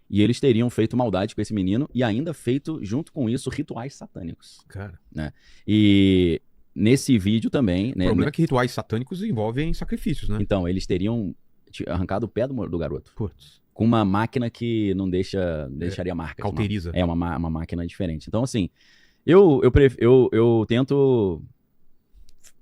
e eles teriam feito maldade com esse menino, e ainda feito, junto com isso, rituais satânicos. Cara. Né? E nesse vídeo também... O problema é que rituais satânicos envolvem sacrifícios, né? Então, eles teriam arrancado o pé do garoto. Putz. Com uma máquina que não deixaria marcas. Cauteriza. Uma máquina diferente. Então, assim, eu tento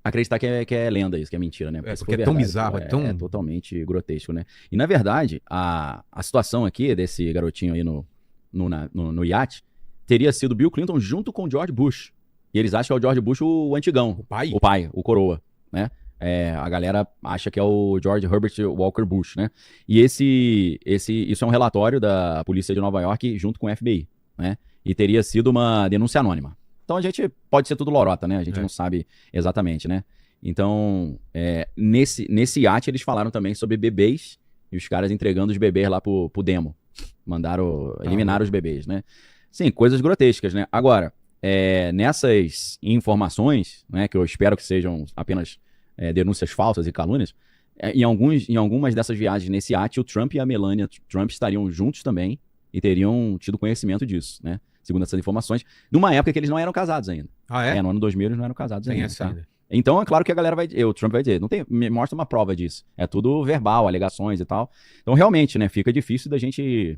acreditar que é lenda isso, que é mentira, né? Porque é tão bizarro, é tão... É totalmente grotesco, né? E, na verdade, a situação aqui desse garotinho aí no iate teria sido Bill Clinton junto com George Bush. E eles acham que é o George Bush o antigão. O pai? O pai, o coroa, né? a galera acha que é o George Herbert Walker Bush, né? E isso é um relatório da polícia de Nova York junto com o FBI, né? E teria sido uma denúncia anônima. Então a gente pode ser tudo lorota, né? A gente não sabe exatamente, né? Então, nesse iate eles falaram também sobre bebês e os caras entregando os bebês lá pro demo. Eliminaram os bebês, né? Sim, coisas grotescas, né? Agora, nessas informações, né, que eu espero que sejam apenas denúncias falsas e calúnias, em algumas dessas viagens nesse iate, o Trump e a Melania Trump estariam juntos também e teriam tido conhecimento disso, né? Segundo essas informações, numa época que eles não eram casados ainda. Ah, é? No ano 2000 eles não eram casados Tem ainda. essa ainda. Então é claro que a galera o Trump vai dizer, me mostra uma prova disso. É tudo verbal, alegações e tal. Então realmente, né, fica difícil da gente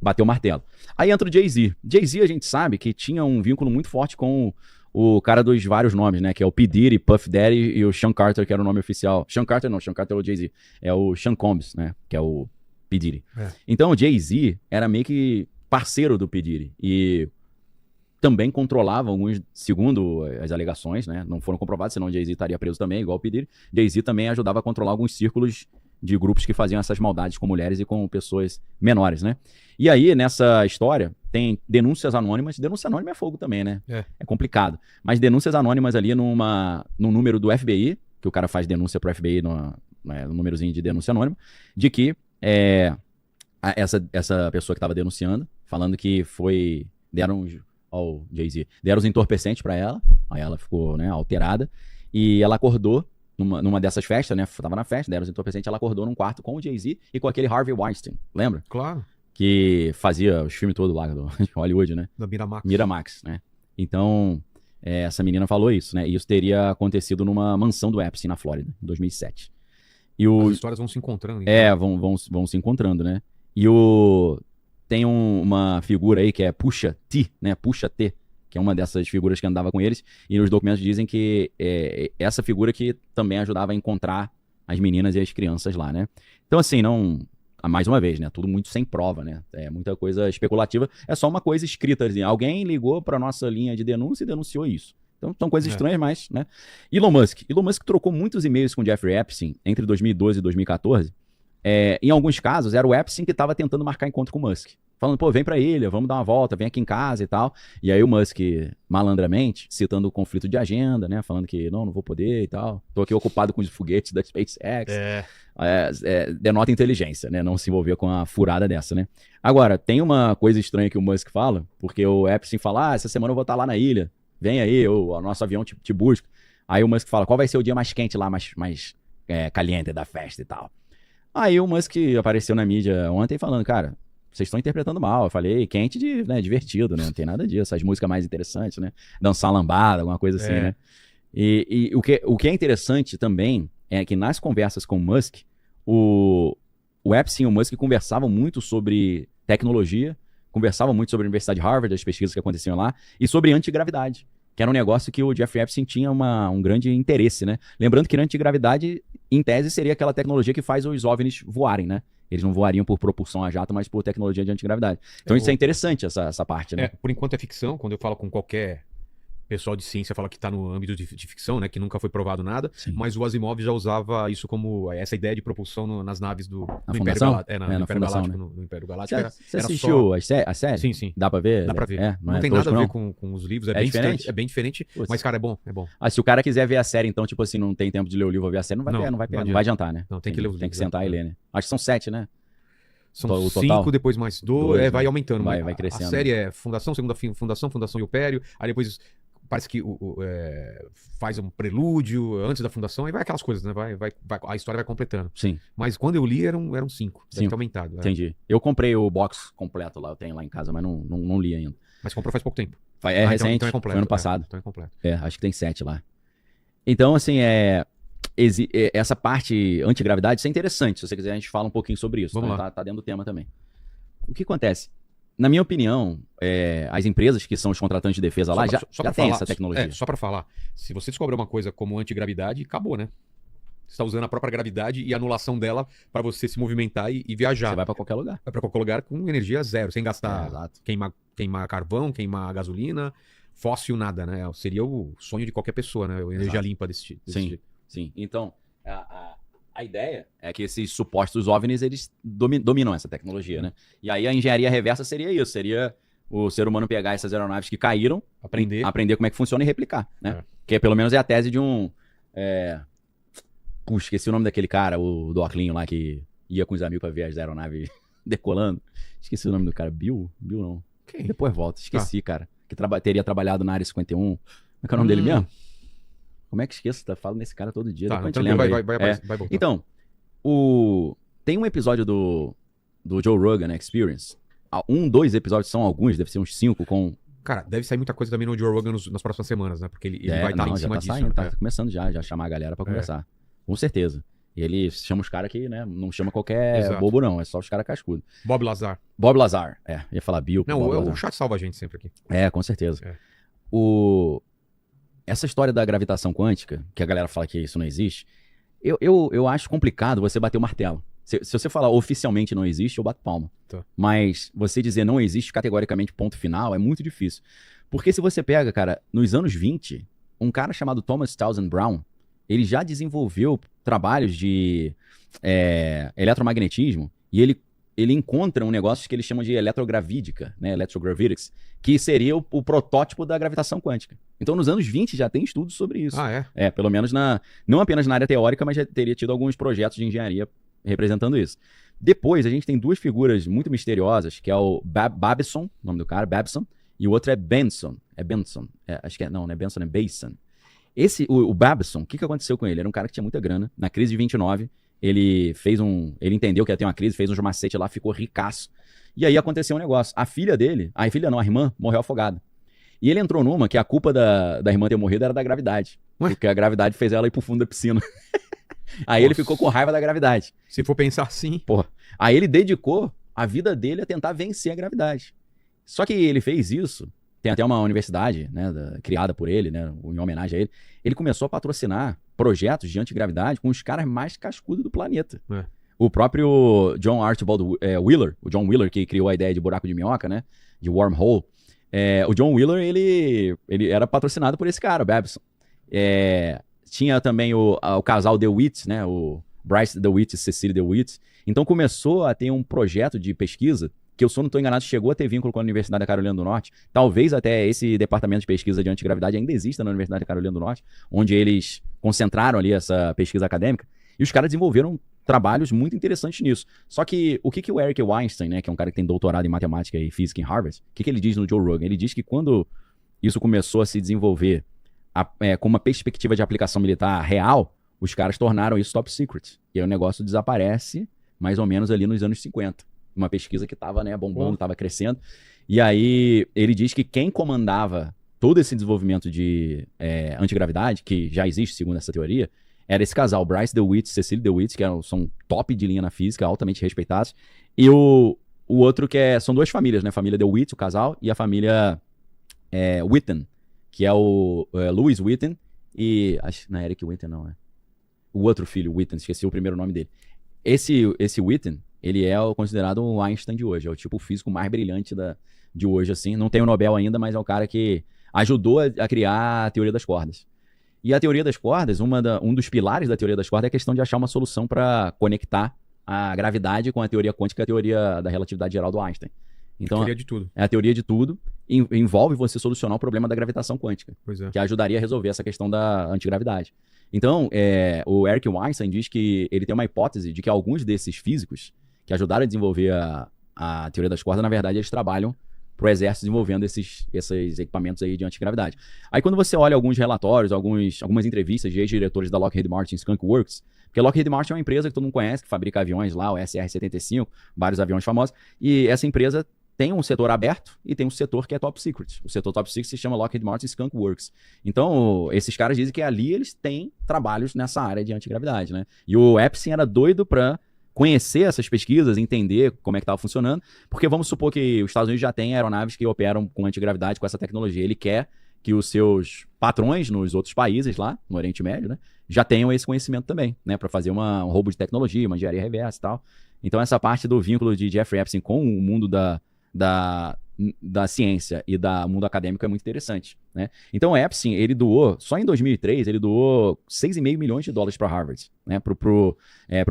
bater o martelo. Aí entra o Jay-Z. Jay-Z a gente sabe que tinha um vínculo muito forte com o cara dos vários nomes, né, que é o P. Diddy, Puff Daddy e o Sean Carter, que era o nome oficial. Sean Carter é o Jay-Z. É o Sean Combs, né, que é o P. Diddy. Então o Jay-Z era meio que parceiro do P. Diddy. E também controlava alguns, segundo as alegações, né? Não foram comprovados, senão o Jay-Z estaria preso também, igual o P. Diddy. Jay-Z também ajudava a controlar alguns círculos de grupos que faziam essas maldades com mulheres e com pessoas menores, né? E aí, nessa história, tem denúncias anônimas. Denúncia anônima é fogo também, né? É complicado. Mas denúncias anônimas ali num número do FBI, que o cara faz denúncia pro FBI no númerozinho de denúncia anônima, de que essa pessoa que estava denunciando, falando que deram os entorpecentes pra ela, aí ela ficou, né, alterada, e ela acordou numa dessas festas, né, tava na festa, deram os entorpecentes, ela acordou num quarto com o Jay-Z e com aquele Harvey Weinstein, lembra? Claro. Que fazia os filmes todos lá do Hollywood, né? Da Miramax. Miramax, né? Então, essa menina falou isso, né, e isso teria acontecido numa mansão do Epstein, na Flórida, em 2007. As histórias vão se encontrando. Então. Vão se encontrando, né? E tem uma figura aí que é Pusha T, né? Pusha T, que é uma dessas figuras que andava com eles. E os documentos dizem que essa figura que também ajudava a encontrar as meninas e as crianças lá, né? Então, assim, mais uma vez, né? Tudo muito sem prova, né? É muita coisa especulativa. É só uma coisa escrita. Assim, alguém ligou para nossa linha de denúncia e denunciou isso. Então, são coisas estranhas, mas, né? Elon Musk trocou muitos e-mails com o Jeffrey Epstein entre 2012 e 2014. Em alguns casos, era o Epstein que estava tentando marcar encontro com o Musk. Falando, pô, vem pra ilha, vamos dar uma volta, vem aqui em casa e tal. E aí o Musk, malandramente, citando o conflito de agenda, né? Falando que não vou poder e tal. Tô aqui ocupado com os foguetes da SpaceX. Denota inteligência, né? Não se envolver com a furada dessa, né? Agora, tem uma coisa estranha que o Musk fala, porque o Epstein fala, essa semana eu vou estar lá na ilha. Vem aí, o nosso avião te busca. Aí o Musk fala, qual vai ser o dia mais quente lá, mais caliente da festa e tal. Aí o Musk apareceu na mídia ontem falando, cara, vocês estão interpretando mal. Eu falei, quente divertido, né? Não tem nada disso. As músicas mais interessantes, né? Dançar lambada, alguma coisa assim, né? E o que é interessante também é que nas conversas com o Musk, o Epstein e o Musk conversavam muito sobre tecnologia, conversavam muito sobre a Universidade de Harvard, as pesquisas que aconteciam lá, e sobre antigravidade, que era um negócio que o Jeffrey Epstein tinha um grande interesse, né? Lembrando que antigravidade, em tese, seria aquela tecnologia que faz os OVNIs voarem, né? Eles não voariam por propulsão a jato, mas por tecnologia de antigravidade. Então isso é interessante, essa parte, né? Por enquanto é ficção. Quando eu falo com qualquer pessoal de ciência, fala que está no âmbito de ficção, né? Que nunca foi provado nada. Sim. Mas o Asimov já usava isso como essa ideia de propulsão nas naves do Império Galáctico. No Império Galáctico. Você assistiu a série? Sim, sim. Dá pra ver? Dá pra ver. Não tem nada a ver com os livros. É bem diferente. É bem diferente, mas, cara, é bom. Se o cara quiser ver a série, então, tipo assim, não tem tempo de ler o livro ou ver a série, não vai adiantar, né? Não, tem que ler os livros. Tem que sentar e ler, né? Acho que são 7, né? São 5, depois mais 2, vai aumentando. Vai crescendo. A série é Fundação, Segunda Fundação e Império. Aí depois parece que faz um prelúdio antes da fundação, aí vai aquelas coisas, né? A história vai completando. Sim. Mas quando eu li, eram 5. Deve ter aumentado. Entendi. Eu comprei o box completo lá, eu tenho lá em casa, mas não li ainda. Mas comprou faz pouco tempo. Recente, então é completo. Foi ano passado. Então é completo. Acho que tem 7 lá. Então, assim, essa parte antigravidade, isso é interessante. Se você quiser, a gente fala um pouquinho sobre isso. Vamos lá. Tá dentro do tema também. O que acontece? Na minha opinião, as empresas que são os contratantes de defesa lá já têm essa tecnologia. Só para falar, se você descobre uma coisa como antigravidade, acabou, né? Você está usando a própria gravidade e a anulação dela para você se movimentar e viajar. Você vai para qualquer lugar. Vai para qualquer lugar com energia zero, sem gastar, queimar carvão, queimar gasolina, fóssil, nada, né? Seria o sonho de qualquer pessoa, né? Energia limpa desse jeito. Sim. Então, A ideia é que esses supostos OVNIs, eles dominam essa tecnologia, né? E aí a engenharia reversa seria isso, seria o ser humano pegar essas aeronaves que caíram, aprender como é que funciona e replicar, né? Que pelo menos é a tese de um... Puxa, esqueci o nome daquele cara, o do Oclinho lá, que ia com os amigos pra ver as aeronaves decolando. Esqueci o nome do cara, Bill não. Quem? Depois volta, esqueci, cara. Que teria trabalhado na área 51. Como é que é o nome dele mesmo? Como é que esqueço? Falo nesse cara todo dia. Tá, então vai voltar. Então, tem um episódio do Joe Rogan Experience. 2 episódios, são alguns, deve ser uns 5 com... Cara, deve sair muita coisa também no Joe Rogan nas próximas semanas, né? Porque ele vai estar em cima disso. Saindo, tá começando já chamar a galera pra conversar. Com certeza. E ele chama os caras que, né, não chama qualquer bobo não, é só os caras cascudos. Bob Lazar, ia falar Bill. Não, o chat salva a gente sempre aqui. Com certeza. Essa história da gravitação quântica, que a galera fala que isso não existe, eu acho complicado você bater o martelo. Se você falar oficialmente não existe, eu bato palma. Tá. Mas você dizer não existe categoricamente ponto final é muito difícil. Porque se você pega, cara, nos anos 20, um cara chamado Thomas Townsend Brown, ele já desenvolveu trabalhos de eletromagnetismo e ele encontra um negócio que ele chama de eletrogravídica, né, electrogravitics, que seria o protótipo da gravitação quântica. Então, nos anos 20 já tem estudos sobre isso. Pelo menos não apenas na área teórica, mas já teria tido alguns projetos de engenharia representando isso. Depois, a gente tem 2 figuras muito misteriosas, que é o Babson, o nome do cara, Babson, e o outro é Benson. Acho que não é Benson, é Bason. O Babson, o que aconteceu com ele? Era um cara que tinha muita grana. Na crise de 29, ele entendeu que ia ter uma crise, fez uns macetes lá, ficou ricaço. E aí aconteceu um negócio. A irmã, morreu afogada. E ele entrou numa que a culpa da irmã ter morrido era da gravidade. Porque a gravidade fez ela ir pro fundo da piscina. Aí ele ficou com raiva da gravidade. Se for pensar assim... Porra. Aí ele dedicou a vida dele a tentar vencer a gravidade. Só que ele fez isso... Tem até uma universidade, né, criada por ele, né, em homenagem a ele. Ele começou a patrocinar projetos de antigravidade com os caras mais cascudos do planeta. O próprio John Archibald Wheeler, o John Wheeler, que criou a ideia de buraco de minhoca, né, de wormhole. O John Wheeler, ele era patrocinado por esse cara, o Babson. Tinha também o casal DeWitt, né, o Bryce DeWitt e Cecily DeWitt. Então começou a ter um projeto de pesquisa que eu, se não estou enganado, chegou a ter vínculo com a Universidade da Carolina do Norte. Talvez até esse departamento de pesquisa de antigravidade ainda exista na Universidade da Carolina do Norte, onde eles concentraram ali essa pesquisa acadêmica. E os caras desenvolveram trabalhos muito interessantes nisso. Só que o que o Eric Weinstein, né, que é um cara que tem doutorado em matemática e física em Harvard, o que ele diz no Joe Rogan? Ele diz que quando isso começou a se desenvolver com uma perspectiva de aplicação militar real, os caras tornaram isso top secret. E aí o negócio desaparece mais ou menos ali nos anos 50. Uma pesquisa que estava, né, bombando, estava crescendo. E aí ele diz que quem comandava todo esse desenvolvimento de antigravidade, que já existe segundo essa teoria, era esse casal, Bryce DeWitt e Cecily DeWitt, que são top de linha na física, altamente respeitados. E o outro são 2 famílias, né? A família DeWitt, o casal, e a família Witten, que é o Louis Witten e... Não é Eric Witten, não, o outro filho, Witten, esqueci o primeiro nome dele. Esse Witten, ele é considerado o Einstein de hoje, é o tipo físico mais brilhante de hoje, assim. Não tem o Nobel ainda, mas é o cara que ajudou a criar a teoria das cordas. E a teoria das cordas, um dos pilares da teoria das cordas é a questão de achar uma solução para conectar a gravidade com a teoria quântica, a teoria da relatividade geral do Einstein. Então, a teoria de tudo. É a teoria de tudo. Envolve você solucionar o problema da gravitação quântica, que ajudaria a resolver essa questão da antigravidade. Então, o Eric Weinstein diz que ele tem uma hipótese de que alguns desses físicos que ajudaram a desenvolver a teoria das cordas, na verdade, eles trabalham para o exército desenvolvendo esses equipamentos aí de antigravidade. Aí quando você olha alguns relatórios, algumas entrevistas de ex-diretores da Lockheed Martin Skunk Works, porque a Lockheed Martin é uma empresa que todo mundo conhece, que fabrica aviões lá, o SR-75, vários aviões famosos, e essa empresa tem um setor aberto e tem um setor que é top secret. O setor top secret se chama Lockheed Martin Skunk Works. Então, esses caras dizem que ali eles têm trabalhos nessa área de antigravidade, né? E o Epstein era doido para conhecer essas pesquisas, entender como é que estava funcionando, porque vamos supor que os Estados Unidos já têm aeronaves que operam com antigravidade, com essa tecnologia. Ele quer que os seus patrões nos outros países lá, no Oriente Médio, né, já tenham esse conhecimento também, né, para fazer um roubo de tecnologia, uma engenharia reversa e tal. Então essa parte do vínculo de Jeffrey Epstein com o mundo da da ciência e do mundo acadêmico é muito interessante, né? Então o Epstein, ele doou, só em 2003, ele doou $6,5 milhões para Harvard, né? Pro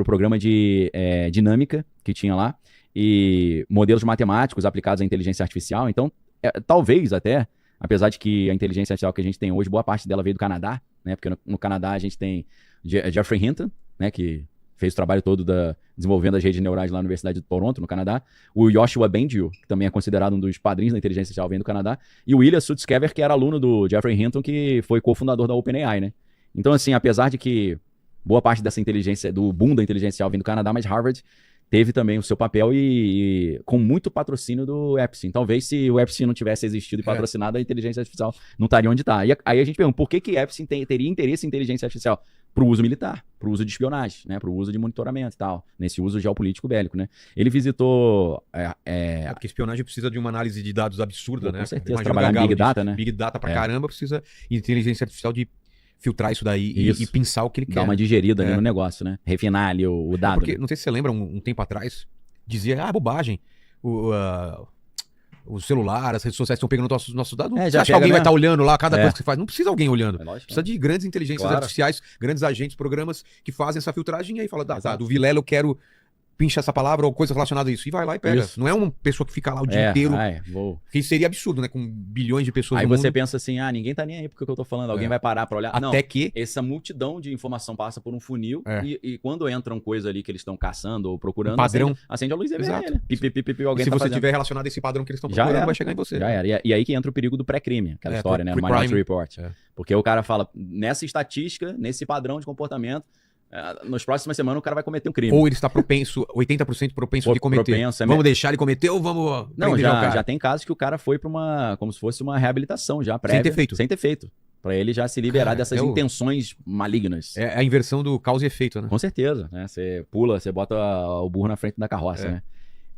programa de dinâmica que tinha lá, e modelos matemáticos aplicados à inteligência artificial. Então, talvez até, apesar de que a inteligência artificial que a gente tem hoje, boa parte dela veio do Canadá, né? Porque no Canadá a gente tem Geoffrey Hinton, né? Que fez o trabalho todo desenvolvendo as redes neurais lá na Universidade de Toronto, no Canadá. O Yoshua Bengio, que também é considerado um dos padrinhos da inteligência artificial, vem do Canadá. E o William Sutskever, que era aluno do Geoffrey Hinton, que foi cofundador da OpenAI, né? Então, assim, apesar de que boa parte dessa inteligência, do boom da inteligência artificial vem do Canadá, mas Harvard teve também o seu papel e com muito patrocínio do Epstein. Talvez se o Epstein não tivesse existido e patrocinado, a inteligência artificial não estaria onde está. E aí a gente pergunta, por que Epstein teria interesse em inteligência artificial? Para o uso militar, para o uso de espionagem, né? Para o uso de monitoramento e tal, nesse uso geopolítico bélico, né? Ele visitou... porque espionagem precisa de uma análise de dados absurda, né? Com certeza, trabalhar em Big Data, né? Big Data pra caramba, precisa de inteligência artificial de filtrar isso daí e pensar o que ele quer. Dar uma digerida ali no negócio, né? Refinar ali o dado. Porque, não sei se você lembra, um tempo atrás, dizia, bobagem, o celular, as redes sociais estão pegando nossos dados. Você acha que alguém vai estar olhando lá cada coisa que você faz? Não precisa alguém olhando. Precisa de grandes inteligências artificiais, grandes agentes, programas que fazem essa filtragem e aí fala, do Vilela eu quero pincha essa palavra ou coisa relacionada a isso. E vai lá e pega. Isso. Não é uma pessoa que fica lá o dia inteiro. Que seria absurdo, né? Com bilhões de pessoas aí no você mundo. Pensa assim, ninguém tá nem aí porque eu tô falando. Alguém vai parar pra olhar. Até que... Essa multidão de informação passa por um funil e quando entram coisa ali que eles estão caçando ou procurando, padrão. Acende a luz vermelha. Alguém se você tiver relacionado a esse padrão que eles estão procurando, vai chegar em você. Já era. E aí que entra o perigo do pré-crime, aquela história, né? No Minority Report. Porque o cara fala, nessa estatística, nesse padrão de comportamento, nas próximas semanas o cara vai cometer um crime. Ou ele está propenso, 80% propenso de cometer. Vamos deixar ele cometer ou vamos... Não, já tem casos que o cara foi para como se fosse uma reabilitação já prévia. Sem ter feito. Para ele já se liberar dessas intenções malignas. É a inversão do causa e efeito, né? Com certeza. Né? Você pula, você bota o burro na frente da carroça, né?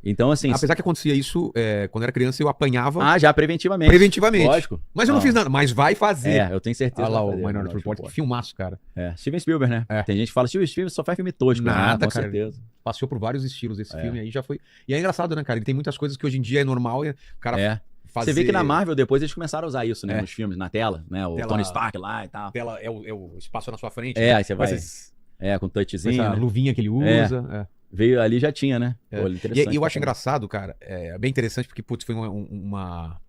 Então, assim... Apesar que acontecia isso, quando eu era criança, eu apanhava... já preventivamente. Preventivamente. Lógico. Mas eu não fiz nada. Mas vai fazer. Eu tenho certeza. Olha lá o Minority Report. Que filmaço, cara. Steven Spielberg, né? Tem gente que fala, Steven Spielberg só faz filme tosco. Nada, com certeza. Passou por vários estilos esse filme aí, já foi... E é engraçado, né, cara? Ele tem muitas coisas que hoje em dia é normal e o cara... Você vê que na Marvel depois eles começaram a usar isso, né? Nos filmes, na tela, né? O Tony Stark lá e tal. A tela é o espaço na sua frente. Aí você vai... com touchzinho. Essa luvinha que ele usa. Veio ali já tinha, né? Pô, e eu acho engraçado, cara, bem interessante, porque, putz, foi uma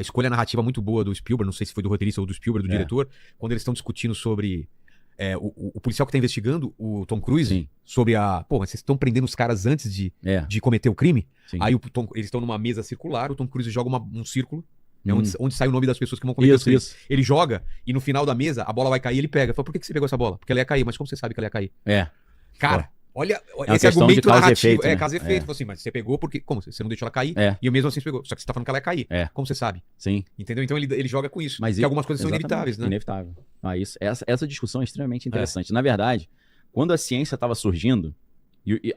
escolha narrativa muito boa do Spielberg, não sei se foi do roteirista ou do Spielberg, do diretor, quando eles estão discutindo sobre o policial que está investigando, o Tom Cruise, sobre mas vocês estão prendendo os caras antes de cometer o crime? Sim. Aí eles estão numa mesa circular, o Tom Cruise joga um círculo, onde sai o nome das pessoas que vão cometer os crimes. Ele joga e no final da mesa a bola vai cair e ele pega. Fala, por que você pegou essa bola? Porque ela ia cair, mas como você sabe que ela ia cair? Cara, olha esse argumento narrativo. Causa e efeito. Assim, mas você pegou porque... Como? Você não deixou ela cair e mesmo assim você pegou. Só que você tá falando que ela ia cair. Como você sabe? Sim. Entendeu? Então ele joga com isso. Mas algumas coisas são inevitáveis, né? Inevitável. Essa discussão é extremamente interessante. Na verdade, quando a ciência estava surgindo,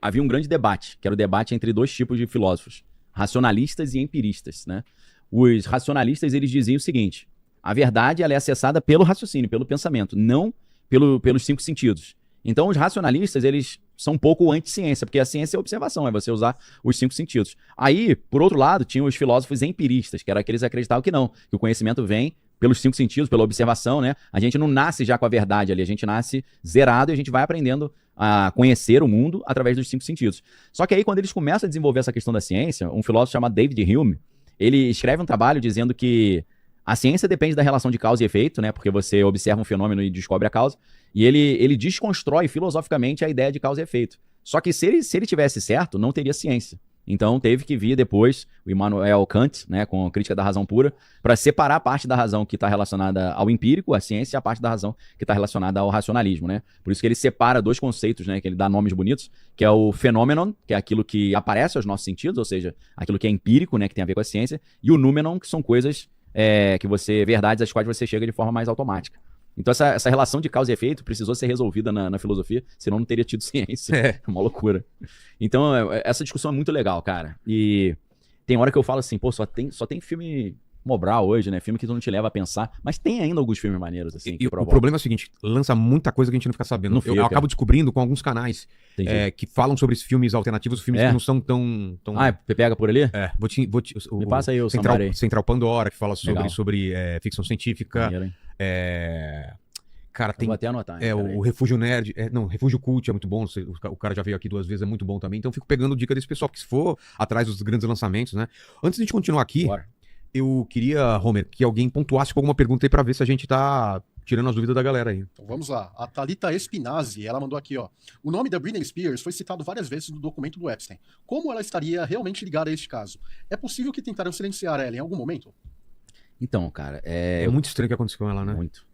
havia um grande debate, que era o debate entre dois tipos de filósofos. Racionalistas e empiristas, né? Os racionalistas, eles diziam o seguinte: a verdade ela é acessada pelo raciocínio, pelo pensamento, não pelos 5 sentidos. Então, os racionalistas, eles são um pouco anti-ciência, porque a ciência é observação, é você usar os 5 sentidos. Aí, por outro lado, tinha os filósofos empiristas, que eram aqueles que acreditavam que não, que o conhecimento vem pelos 5 sentidos, pela observação, né? A gente não nasce já com a verdade ali, a gente nasce zerado e a gente vai aprendendo a conhecer o mundo através dos 5 sentidos. Só que aí, quando eles começam a desenvolver essa questão da ciência, um filósofo chamado David Hume, ele escreve um trabalho dizendo que a ciência depende da relação de causa e efeito, né? Porque você observa um fenômeno e descobre a causa. E ele desconstrói filosoficamente a ideia de causa e efeito. Só que se ele tivesse certo, não teria ciência. Então teve que vir depois o Immanuel Kant, né, com a crítica da razão pura, para separar a parte da razão que está relacionada ao empírico, a ciência, e a parte da razão que está relacionada ao racionalismo, né? Por isso que ele separa 2 conceitos, né, que ele dá nomes bonitos, que é o phenomenon, que é aquilo que aparece aos nossos sentidos, ou seja, aquilo que é empírico, né, que tem a ver com a ciência, e o noumenon, que são coisas verdades às quais você chega de forma mais automática. Então essa relação de causa e efeito precisou ser resolvida na filosofia, senão não teria tido ciência. É uma loucura. Então essa discussão é muito legal, cara. E tem hora que eu falo assim, só tem filme Mobral hoje, né? Filme que tu não te leva a pensar. Mas tem ainda alguns filmes maneiros, assim, que o problema é o seguinte, lança muita coisa que a gente não fica sabendo. Eu acabo descobrindo com alguns canais que falam sobre esses filmes alternativos, filmes que não são tão... Ah, pega por ali? Me passa aí o Central Pandora, que fala sobre ficção científica. Maneiro, cara, tem... Vou até anotar. O Refúgio Nerd. Refúgio Cult é muito bom. O cara já veio aqui 2 vezes, é muito bom também. Então eu fico pegando dica desse pessoal, porque se for atrás dos grandes lançamentos, né? Antes de a gente continuar aqui, eu queria, Homer, que alguém pontuasse com alguma pergunta aí pra ver se a gente tá tirando as dúvidas da galera aí. Então vamos lá. A Thalita Espinazzi, ela mandou aqui, ó. O nome da Britney Spears foi citado várias vezes no documento do Epstein. Como ela estaria realmente ligada a este caso? É possível que tentaram silenciar ela em algum momento? Então, cara, é muito estranho o que aconteceu com ela, né? Muito.